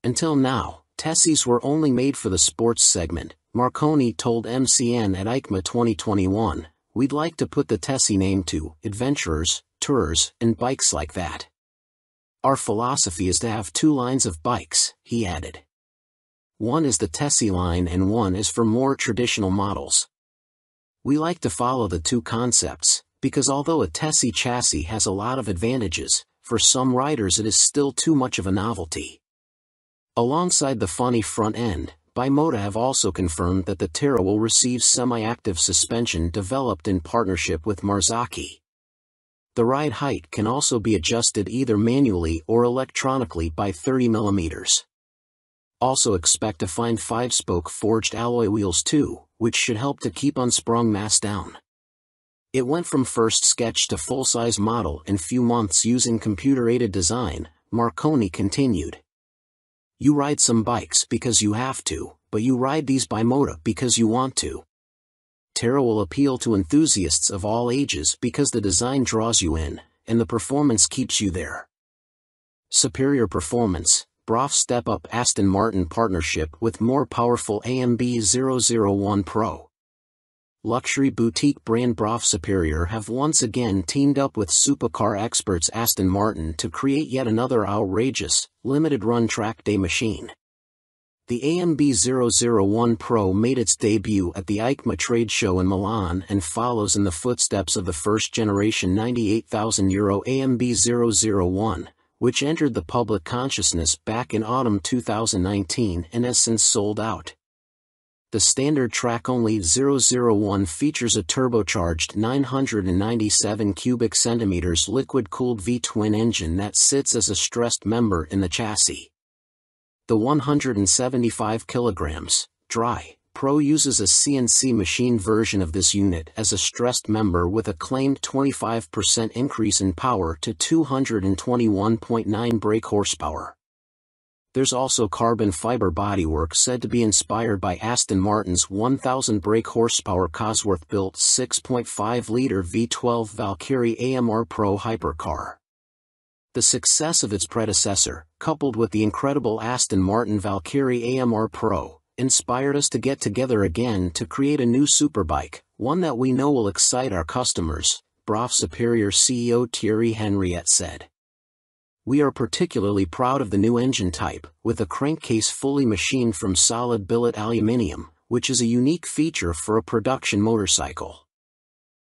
Until now, Tessies were only made for the sports segment. Marconi told MCN at EICMA 2021, "We'd like to put the Tessie name to adventurers, tours, and bikes like that. Our philosophy is to have two lines of bikes," he added. One is the Tessie line and one is for more traditional models. We like to follow the two concepts, because although a Tessie chassis has a lot of advantages, for some riders it is still too much of a novelty. Alongside the funny front end, Bimota have also confirmed that the Terra will receive semi-active suspension developed in partnership with Marzocchi. The ride height can also be adjusted either manually or electronically by 30 mm. Also expect to find 5-spoke forged alloy wheels too, which should help to keep unsprung mass down. It went from first sketch to full-size model in few months using computer-aided design, Marconi continued. You ride some bikes because you have to, but you ride these Bimota because you want to. Terra will appeal to enthusiasts of all ages because the design draws you in, and the performance keeps you there. Superior performance, BROF Step Up Aston Martin partnership with more powerful AMB 001 Pro. Luxury boutique brand BROF Superior have once again teamed up with supercar experts Aston Martin to create yet another outrageous, limited-run track day machine. The AMB 001 Pro made its debut at the EICMA trade show in Milan and follows in the footsteps of the first-generation €98,000 AMB 001, which entered the public consciousness back in autumn 2019 and has since sold out. The standard track-only 001 features a turbocharged 997 cubic centimeters liquid-cooled V-twin engine that sits as a stressed member in the chassis. The 175 kilograms, dry, Pro uses a CNC machine version of this unit as a stressed member with a claimed 25% increase in power to 221.9 brake horsepower. There's also carbon fiber bodywork said to be inspired by Aston Martin's 1,000 brake horsepower Cosworth-built 6.5-liter V12 Valkyrie AMR Pro hypercar. The success of its predecessor, coupled with the incredible Aston Martin Valkyrie AMR Pro, inspired us to get together again to create a new superbike, one that we know will excite our customers, BROF Superior CEO Thierry Henriette said. We are particularly proud of the new engine type, with a crankcase fully machined from solid billet aluminium, which is a unique feature for a production motorcycle.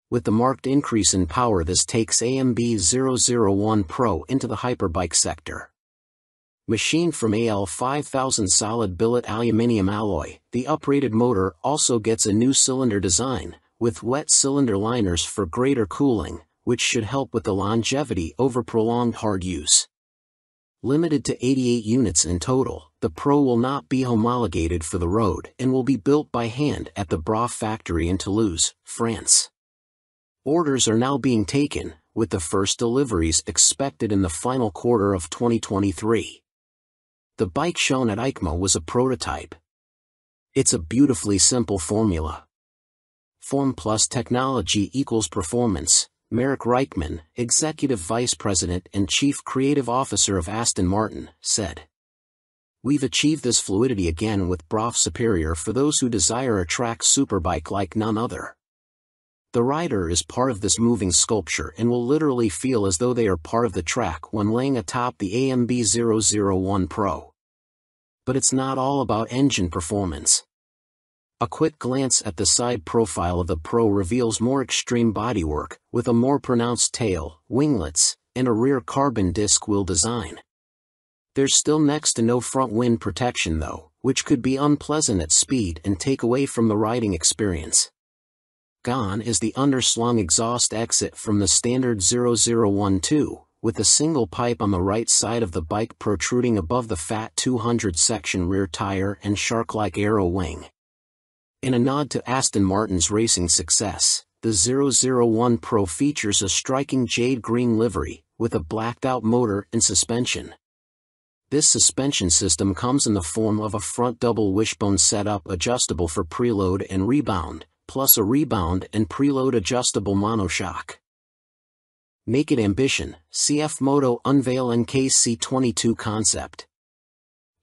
With the marked increase in power, this takes AMB 001 Pro into the hyperbike sector. Machined from AL 5000 solid billet aluminium alloy, the uprated motor also gets a new cylinder design, with wet cylinder liners for greater cooling, which should help with the longevity over prolonged hard use. Limited to 88 units in total, the Pro will not be homologated for the road and will be built by hand at the BROF factory in Toulouse, France. Orders are now being taken, with the first deliveries expected in the final quarter of 2023. The bike shown at EICMA was a prototype. It's a beautifully simple formula. Form plus technology equals performance, Marek Reichman, Executive Vice President and Chief Creative Officer of Aston Martin, said. We've achieved this fluidity again with BROF Superior for those who desire a track superbike like none other. The rider is part of this moving sculpture and will literally feel as though they are part of the track when laying atop the AMB 001 Pro. But it's not all about engine performance. A quick glance at the side profile of the Pro reveals more extreme bodywork, with a more pronounced tail, winglets, and a rear carbon disc wheel design. There's still next to no front wind protection though, which could be unpleasant at speed and take away from the riding experience. Gone is the underslung exhaust exit from the standard 001-2, with a single pipe on the right side of the bike protruding above the fat 200 section rear tire and shark-like aero wing. In a nod to Aston Martin's racing success, the 001 Pro features a striking jade green livery, with a blacked-out motor and suspension. This suspension system comes in the form of a front double wishbone setup adjustable for preload and rebound, plus a rebound and preload adjustable monoshock. Naked Ambition, CF Moto unveil NKC22 concept.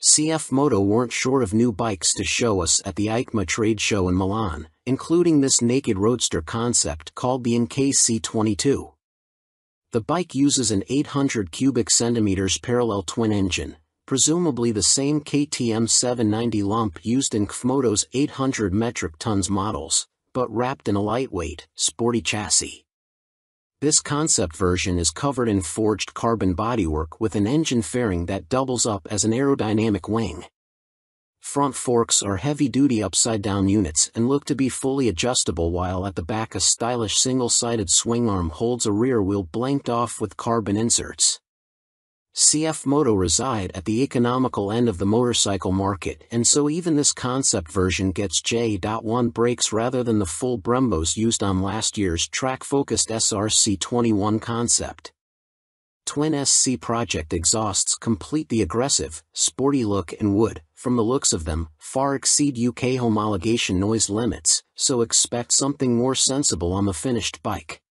CF Moto weren't short of new bikes to show us at the EICMA trade show in Milan, including this naked roadster concept called the NKC22. The bike uses an 800 cubic centimeters parallel twin engine, presumably the same KTM 790 lump used in KFMoto's 800 metric tons models, but wrapped in a lightweight, sporty chassis. This concept version is covered in forged carbon bodywork with an engine fairing that doubles up as an aerodynamic wing. Front forks are heavy-duty upside-down units and look to be fully adjustable, while at the back a stylish single-sided swing arm holds a rear wheel blanked off with carbon inserts. CF Moto reside at the economical end of the motorcycle market, and so even this concept version gets J.1 brakes rather than the full Brembos used on last year's track-focused SRC21 concept. Twin SC Project exhausts complete the aggressive, sporty look and would, from the looks of them, far exceed UK homologation noise limits, so expect something more sensible on the finished bike.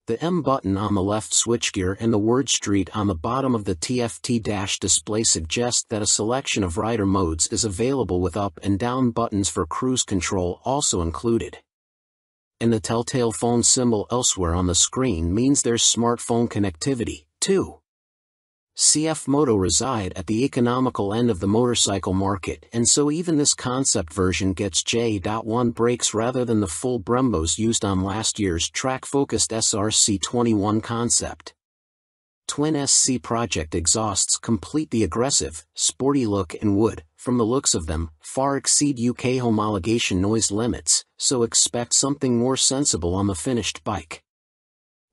The M button on the left switchgear and the word Street on the bottom of the TFT dash display suggest that a selection of rider modes is available with up and down buttons for cruise control also included. And the telltale phone symbol elsewhere on the screen means there's smartphone connectivity, too. CF Moto reside at the economical end of the motorcycle market, and so even this concept version gets J.1 brakes rather than the full Brembos used on last year's track-focused SRC21 concept. Twin SC Project exhausts complete the aggressive, sporty look and would, from the looks of them, far exceed UK homologation noise limits, so expect something more sensible on the finished bike.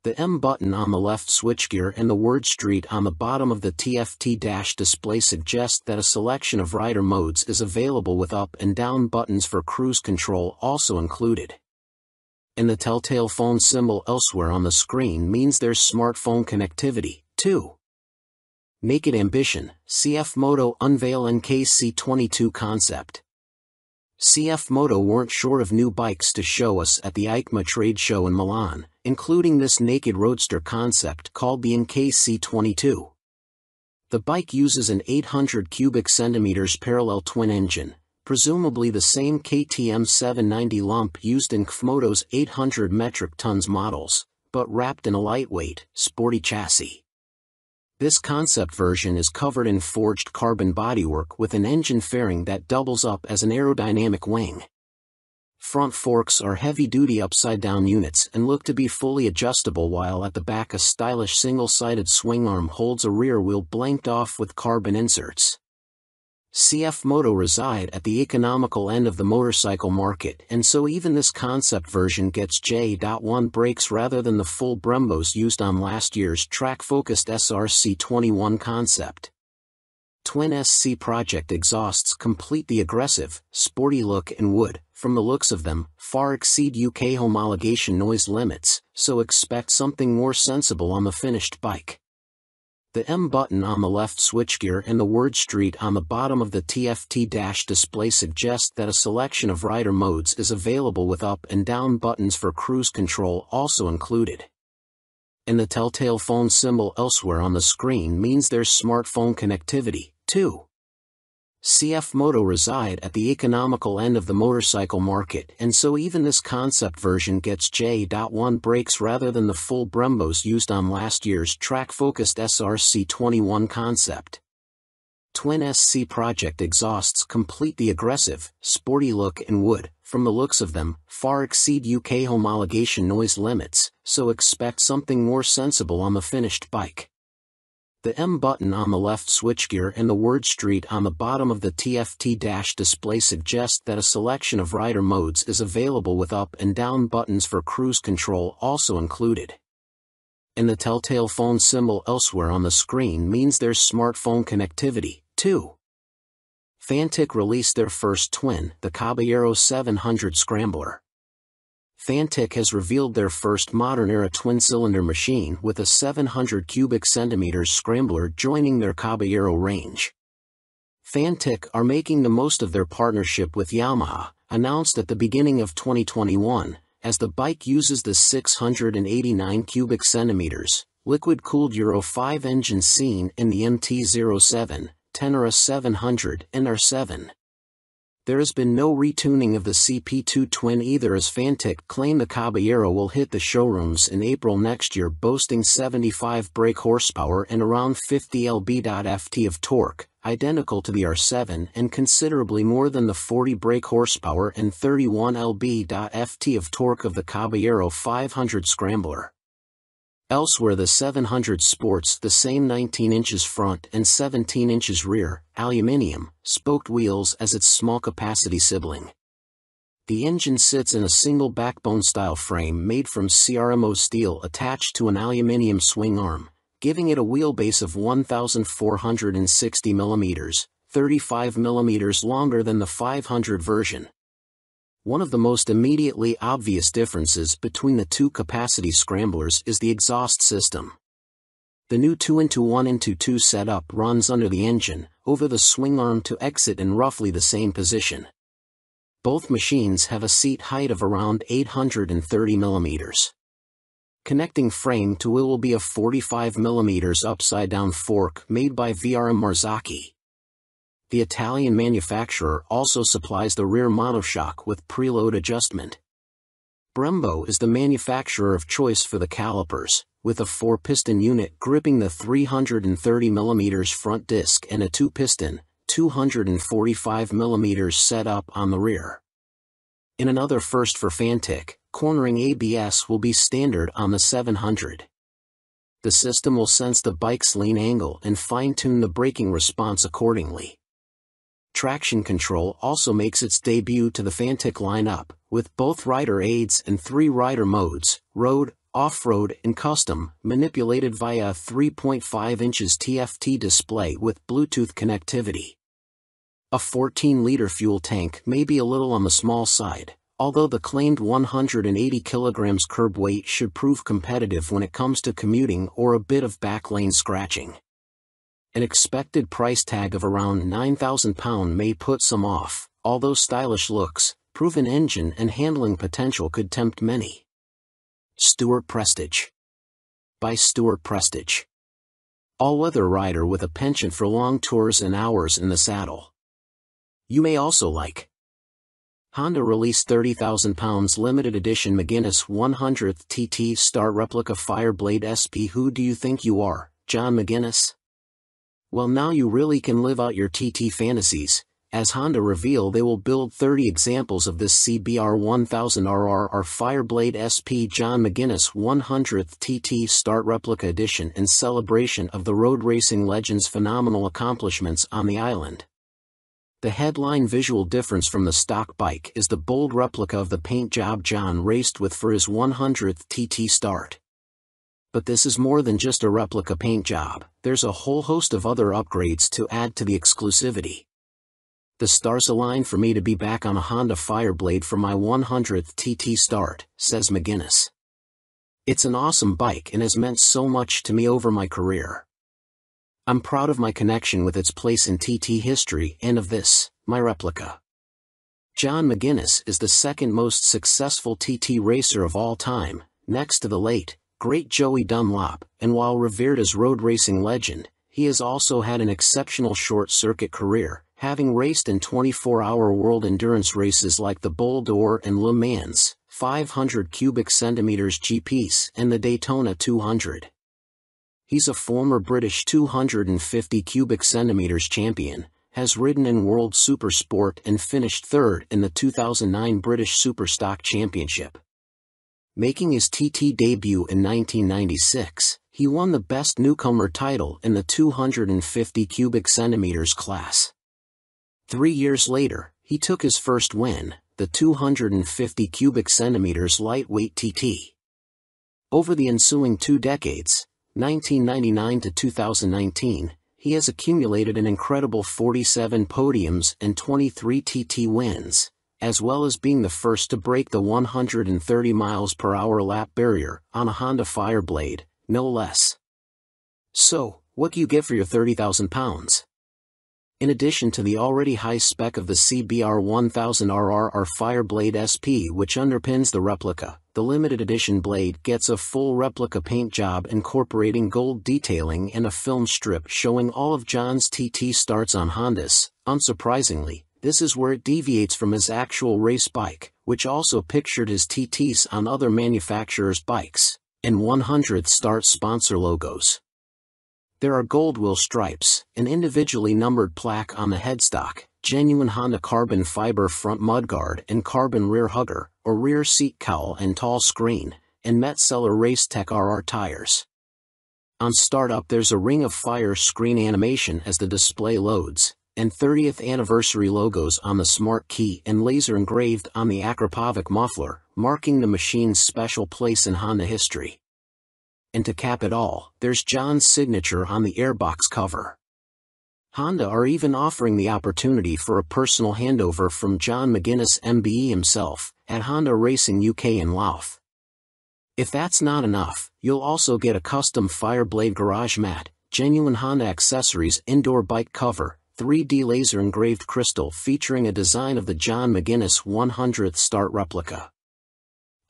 The M button on the left switchgear and the word Street on the bottom of the TFT dash display suggest that a selection of rider modes is available with up and down buttons for cruise control also included. And the telltale phone symbol elsewhere on the screen means there's smartphone connectivity, too. Naked Ambition, CF Moto unveil NKC22 concept. CF Moto weren't short of new bikes to show us at the EICMA trade show in Milan, including this naked roadster concept called the NKC22. The bike uses an 800 cubic centimeters parallel twin engine, presumably the same KTM 790 lump used in KFMoto's 800 metric tons models, but wrapped in a lightweight, sporty chassis. This concept version is covered in forged carbon bodywork with an engine fairing that doubles up as an aerodynamic wing. Front forks are heavy-duty upside-down units and look to be fully adjustable, while at the back a stylish single-sided swing arm holds a rear wheel blanked off with carbon inserts. CF Moto reside at the economical end of the motorcycle market, and so even this concept version gets J.1 brakes rather than the full Brembos used on last year's track-focused SRC21 concept. Twin SC Project exhausts complete the aggressive, sporty look and would, from the looks of them, far exceed UK homologation noise limits, so expect something more sensible on the finished bike. The M button on the left switchgear and the word Street on the bottom of the TFT dash display suggest that a selection of rider modes is available with up and down buttons for cruise control also included. And the telltale phone symbol elsewhere on the screen means there's smartphone connectivity, too. CF Moto reside at the economical end of the motorcycle market, and so even this concept version gets J.1 brakes rather than the full Brembos used on last year's track-focused SRC21 concept. Twin SC Project exhausts complete the aggressive, sporty look and would, from the looks of them, far exceed UK homologation noise limits, so expect something more sensible on the finished bike. The M button on the left switchgear and the word Street on the bottom of the TFT dash display suggest that a selection of rider modes is available with up and down buttons for cruise control also included. And the telltale phone symbol elsewhere on the screen means there's smartphone connectivity, too. Fantic released their first twin, the Caballero 700 Scrambler. Fantic has revealed their first modern-era twin-cylinder machine with a 700 cubic centimeters scrambler joining their Caballero range. Fantic are making the most of their partnership with Yamaha, announced at the beginning of 2021, as the bike uses the 689 cubic centimeters, liquid-cooled Euro 5 engine seen in the MT-07, Tenere 700 and R7. There has been no retuning of the CP2 twin either, as Fantic claim the Caballero will hit the showrooms in April next year, boasting 75 brake horsepower and around 50 lb-ft of torque, identical to the R7 and considerably more than the 40 brake horsepower and 31 lb-ft of torque of the Caballero 500 Scrambler. Elsewhere, the 700 sports the same 19 inches front and 17 inches rear, aluminium, spoked wheels as its small-capacity sibling. The engine sits in a single backbone-style frame made from CRMO steel attached to an aluminium swing arm, giving it a wheelbase of 1,460 mm, 35 mm longer than the 500 version. One of the most immediately obvious differences between the two capacity scramblers is the exhaust system. The new 2-into-1-into-2 setup runs under the engine, over the swing arm to exit in roughly the same position. Both machines have a seat height of around 830 mm. Connecting frame to wheel will be a 45 mm upside-down fork made by VRM Marzocchi. The Italian manufacturer also supplies the rear monoshock with preload adjustment. Brembo is the manufacturer of choice for the calipers, with a 4-piston unit gripping the 330 mm front disc and a 2-piston, 245 mm setup on the rear. In another first for Fantic, cornering ABS will be standard on the 700. The system will sense the bike's lean angle and fine-tune the braking response accordingly. Traction control also makes its debut to the Fantic lineup, with both rider aids and 3 rider modes, road, off-road and custom, manipulated via a 3.5 inches TFT display with Bluetooth connectivity. A 14-liter fuel tank may be a little on the small side, although the claimed 180 kg curb weight should prove competitive when it comes to commuting or a bit of backlane scratching. An expected price tag of around £9,000 may put some off, although stylish looks, proven engine and handling potential could tempt many. Stuart Prestige. By Stuart Prestige. All-weather rider with a penchant for long tours and hours in the saddle. You may also like. Honda released £30,000 limited edition McGuinness 100th TT Star Replica Fireblade SP. Who do you think you are, John McGuinness? Well, now you really can live out your TT fantasies, as Honda reveal they will build 30 examples of this CBR 1000RR Fireblade SP John McGuinness 100th TT Start Replica Edition in celebration of the road racing legend's phenomenal accomplishments on the island. The headline visual difference from the stock bike is the bold replica of the paint job John raced with for his 100th TT Start. But this is more than just a replica paint job, there's a whole host of other upgrades to add to the exclusivity. The stars align for me to be back on a Honda Fireblade for my 100th TT Start, says McGuinness. It's an awesome bike and has meant so much to me over my career. I'm proud of my connection with its place in TT history and of this, my replica. John McGuinness is the second most successful TT racer of all time, next to the late, great Joey Dunlop, and while revered as road racing legend, he has also had an exceptional short-circuit career, having raced in 24-hour world endurance races like the Bol d'Or and Le Mans, 500 cubic centimeters GPs, and the Daytona 200. He's a former British 250 cubic centimeters champion, has ridden in World Supersport and finished third in the 2009 British Superstock Championship. Making his TT debut in 1996, he won the Best Newcomer title in the 250 cubic centimeters class. 3 years later, he took his first win, the 250 cubic centimeters lightweight TT. Over the ensuing 2 decades, 1999 to 2019, he has accumulated an incredible 47 podiums and 23 TT wins, as well as being the first to break the 130 miles per hour lap barrier on a Honda Fireblade, no less. So, what do you get for your £30,000? In addition to the already high spec of the CBR 1000RR Fireblade SP which underpins the replica, the limited edition blade gets a full replica paint job incorporating gold detailing and a film strip showing all of John's TT starts on Hondas. Unsurprisingly, this is where it deviates from his actual race bike, which also pictured his TTs on other manufacturers' bikes, and 100th Start sponsor logos. There are gold wheel stripes, an individually numbered plaque on the headstock, genuine Honda carbon fiber front mudguard and carbon rear hugger, or rear seat cowl and tall screen, and Metzeler Racetech RR tires. On startup there's a Ring of Fire screen animation as the display loads, and 30th anniversary logos on the smart key and laser engraved on the Akrapovic muffler, marking the machine's special place in Honda history. And to cap it all, there's John's signature on the airbox cover. Honda are even offering the opportunity for a personal handover from John McGuinness MBE himself, at Honda Racing UK in Louth. If that's not enough, you'll also get a custom Fireblade garage mat, genuine Honda accessories indoor bike cover, 3D laser engraved crystal featuring a design of the John McGuinness 100th Start replica.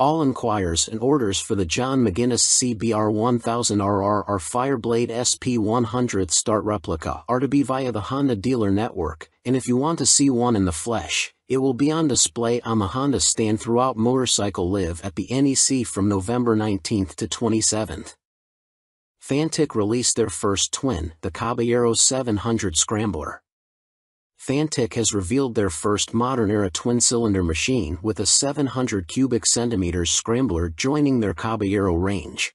All inquiries and orders for the John McGuinness CBR 1000RR Fireblade SP 100th Start replica are to be via the Honda dealer network, and if you want to see one in the flesh, it will be on display on the Honda stand throughout Motorcycle Live at the NEC from November 19th to 27th. Fantic released their first twin, the Caballero 700 Scrambler. Fantic has revealed their first modern-era twin-cylinder machine with a 700 cubic centimeters scrambler joining their Caballero range.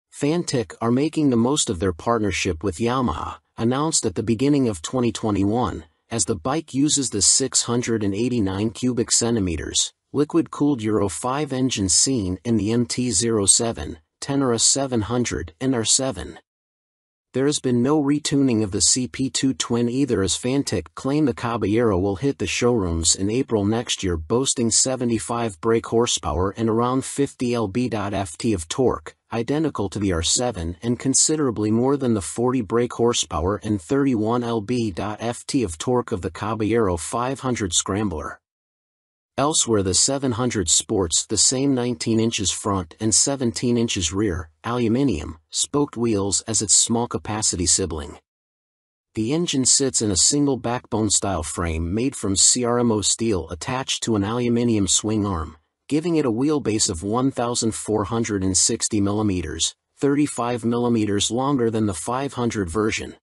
Fantic are making the most of their partnership with Yamaha, announced at the beginning of 2021, as the bike uses the 689 cubic centimeters, liquid-cooled Euro 5 engine seen in the MT-07, Tenere 700 and R7. There has been no retuning of the CP2 twin either, as Fantic claim the Caballero will hit the showrooms in April next year, boasting 75 brake horsepower and around 50 lb.ft of torque, identical to the R7 and considerably more than the 40 brake horsepower and 31 lb.ft of torque of the Caballero 500 Scrambler. Elsewhere the 700 sports the same 19 inches front and 17 inches rear, aluminium, spoked wheels as its small-capacity sibling. The engine sits in a single backbone-style frame made from CRMO steel attached to an aluminium swing arm, giving it a wheelbase of 1,460 mm, 35 mm longer than the 500 version.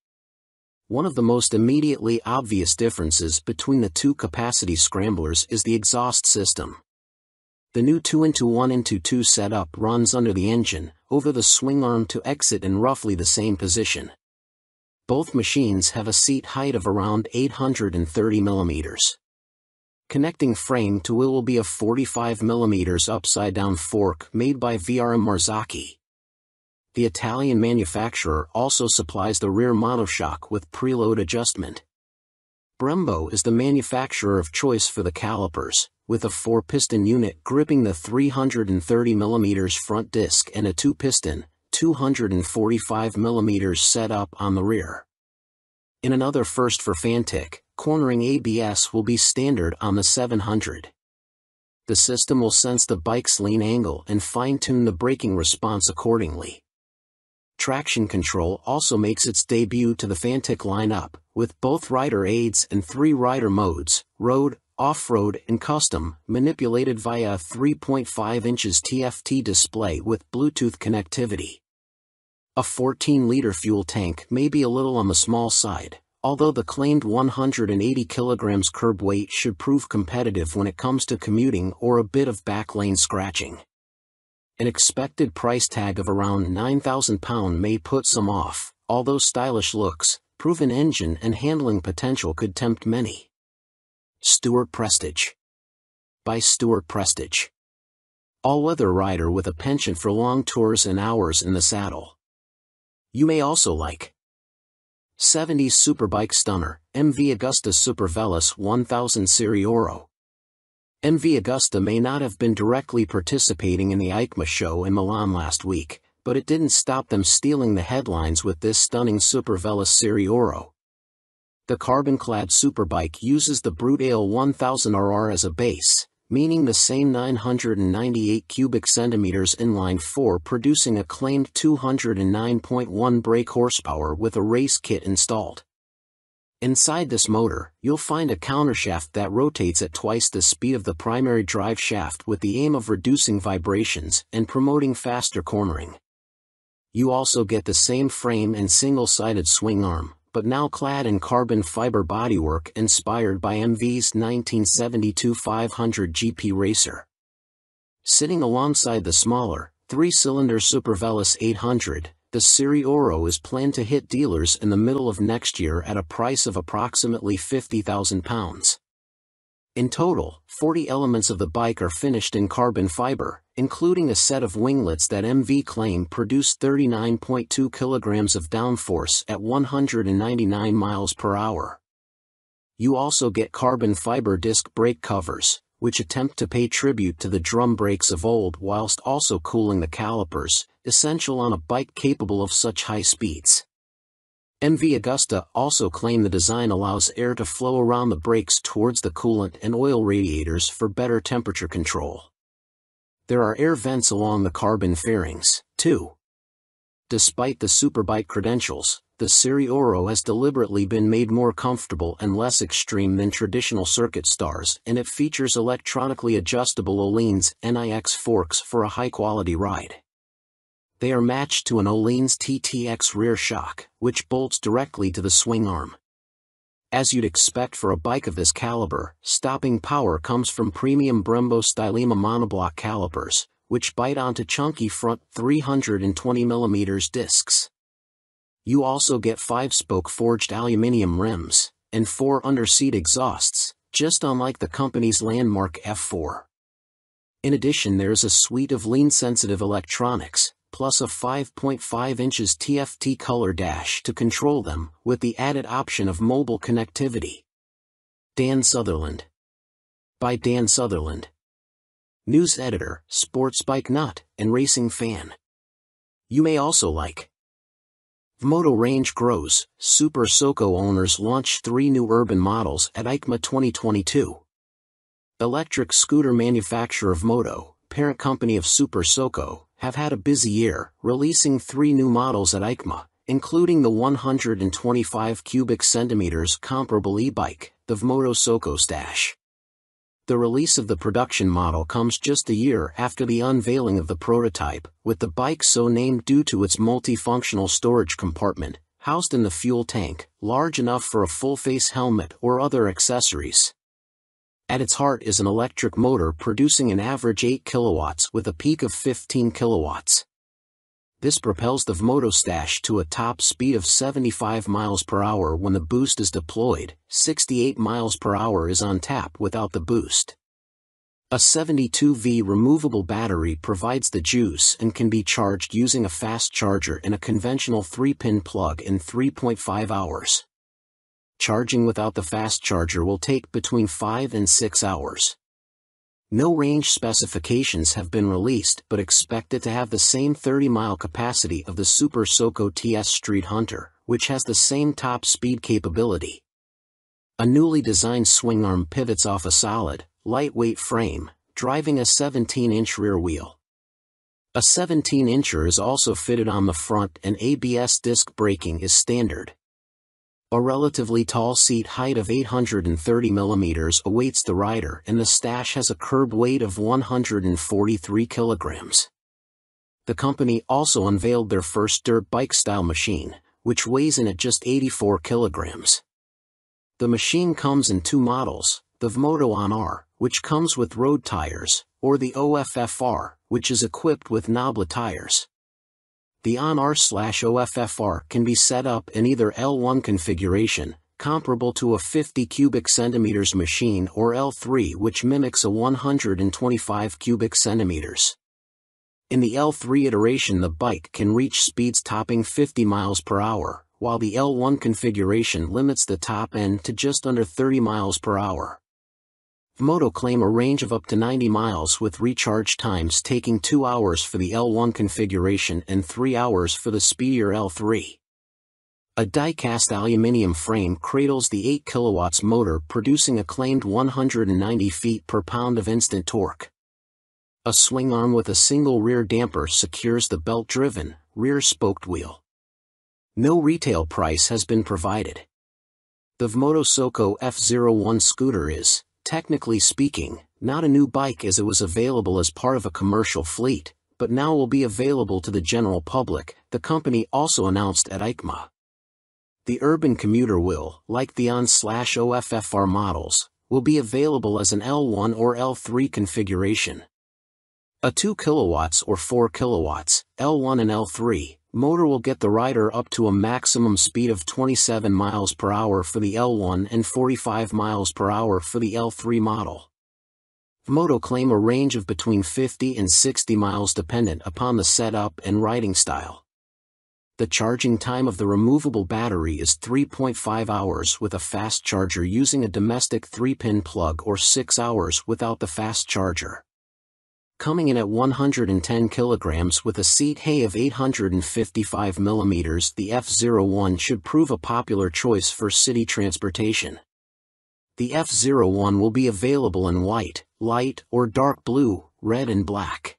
One of the most immediately obvious differences between the two capacity scramblers is the exhaust system. The new 2-1-2 setup runs under the engine, over the swing arm to exit in roughly the same position. Both machines have a seat height of around 830 mm. Connecting frame to wheel will be a 45 mm upside-down fork made by VRM Marzocchi. The Italian manufacturer also supplies the rear monoshock with preload adjustment. Brembo is the manufacturer of choice for the calipers, with a 4-piston unit gripping the 330 mm front disc and a 2-piston, 245 mm setup on the rear. In another first for Fantic, cornering ABS will be standard on the 700. The system will sense the bike's lean angle and fine-tune the braking response accordingly. Traction control also makes its debut to the Fantic lineup, with both rider aids and 3 rider modes, road, off-road and custom, manipulated via a 3.5 inches TFT display with Bluetooth connectivity. A 14-liter fuel tank may be a little on the small side, although the claimed 180 kg curb weight should prove competitive when it comes to commuting or a bit of backlane scratching. An expected price tag of around £9,000 may put some off, although stylish looks, proven engine and handling potential could tempt many. Stuart Prestige. By Stuart Prestige. All-weather rider with a penchant for long tours and hours in the saddle. You may also like 70s superbike stunner, MV Agusta Super Veloz 1000 Serie Oro. MV Agusta may not have been directly participating in the EICMA show in Milan last week, but it didn't stop them stealing the headlines with this stunning Superveloce Serie Oro. The carbon-clad superbike uses the Brute Ale 1000RR as a base, meaning the same 998 cubic centimeters inline-4, producing a claimed 209.1 brake horsepower with a race kit installed. Inside this motor, you'll find a countershaft that rotates at twice the speed of the primary drive shaft with the aim of reducing vibrations and promoting faster cornering. You also get the same frame and single-sided swing arm, but now clad in carbon fiber bodywork inspired by MV's 1972 500 GP Racer. Sitting alongside the smaller, 3-cylinder Superveloce 800, the Serie Oro is planned to hit dealers in the middle of next year at a price of approximately £50,000. In total, 40 elements of the bike are finished in carbon fiber, including a set of winglets that MV claim produce 39.2 kilograms of downforce at 199 miles per hour. You also get carbon fiber disc brake covers, which attempt to pay tribute to the drum brakes of old whilst also cooling the calipers, essential on a bike capable of such high speeds. MV Agusta also claim the design allows air to flow around the brakes towards the coolant and oil radiators for better temperature control. There are air vents along the carbon fairings, too. Despite the superbike credentials, the Serie Oro has deliberately been made more comfortable and less extreme than traditional circuit stars, and it features electronically adjustable Öhlins NIX forks for a high-quality ride. They are matched to an Öhlins TTX rear shock, which bolts directly to the swing arm. As you'd expect for a bike of this caliber, stopping power comes from premium Brembo Stylema monoblock calipers, which bite onto chunky front 320mm discs. You also get 5-spoke forged aluminium rims, and 4 under-seat exhausts, just unlike the company's landmark F4. In addition, there's a suite of lean-sensitive electronics, plus a 5.5 inches TFT color dash to control them, with the added option of mobile connectivity. Dan Sutherland. By Dan Sutherland. News editor, sports bike nut, and racing fan. You may also like. Vmoto range grows. Super Soco owners launch 3 new urban models at EICMA 2022. Electric scooter manufacturer Vmoto, parent company of Super Soco, have had a busy year, releasing 3 new models at EICMA, including the 125 cubic centimeters comparable e-bike, the Vmoto Soco Stash. The release of the production model comes just a year after the unveiling of the prototype, with the bike so named due to its multifunctional storage compartment, housed in the fuel tank, large enough for a full-face helmet or other accessories. At its heart is an electric motor producing an average 8 kilowatts with a peak of 15 kilowatts. This propels the Vmoto Stash to a top speed of 75 miles per hour when the boost is deployed. 68 miles per hour is on tap without the boost. A 72V removable battery provides the juice and can be charged using a fast charger in a conventional 3-pin plug in 3.5 hours. Charging without the fast charger will take between 5 and 6 hours. No range specifications have been released, but expect it to have the same 30-mile capacity of the Super Soco TS Street Hunter, which has the same top speed capability. A newly designed swing arm pivots off a solid, lightweight frame, driving a 17-inch rear wheel. A 17-incher is also fitted on the front, and ABS disc braking is standard. A relatively tall seat height of 830 mm awaits the rider, and the Stash has a curb weight of 143 kilograms. The company also unveiled their first dirt bike-style machine, which weighs in at just 84 kilograms. The machine comes in 2 models, the Vmoto On-R, which comes with road tires, or the OFFR, which is equipped with knoblet tires. The On-R/OFFR can be set up in either L1 configuration, comparable to a 50 cubic centimeters machine, or L3, which mimics a 125 cubic centimeters. In the L3 iteration, the bike can reach speeds topping 50 miles per hour, while the L1 configuration limits the top end to just under 30 miles per hour. Vmoto claim a range of up to 90 miles with recharge times taking 2 hours for the L1 configuration and 3 hours for the speedier L3. A die-cast aluminium frame cradles the 8 kW motor, producing a claimed 190 feet-per-pound of instant torque. A swing arm with a single rear damper secures the belt-driven, rear-spoked wheel. No retail price has been provided. The Vmoto Soco F01 scooter is, technically speaking, not a new bike as it was available as part of a commercial fleet, but now will be available to the general public, the company also announced at EICMA. The urban commuter will, like the ON/OFFR models, will be available as an L1 or L3 configuration. A 2 kW or 4 kW, L1 and L3, motor will get the rider up to a maximum speed of 27 miles per hour for the L1 and 45 miles per hour for the L3 model. Vmoto claim a range of between 50 and 60 miles dependent upon the setup and riding style. The charging time of the removable battery is 3.5 hours with a fast charger using a domestic 3-pin plug or 6 hours without the fast charger. Coming in at 110 kilograms with a seat height of 855 millimeters, the F01 should prove a popular choice for city transportation. The F01 will be available in white, light or dark blue, red and black.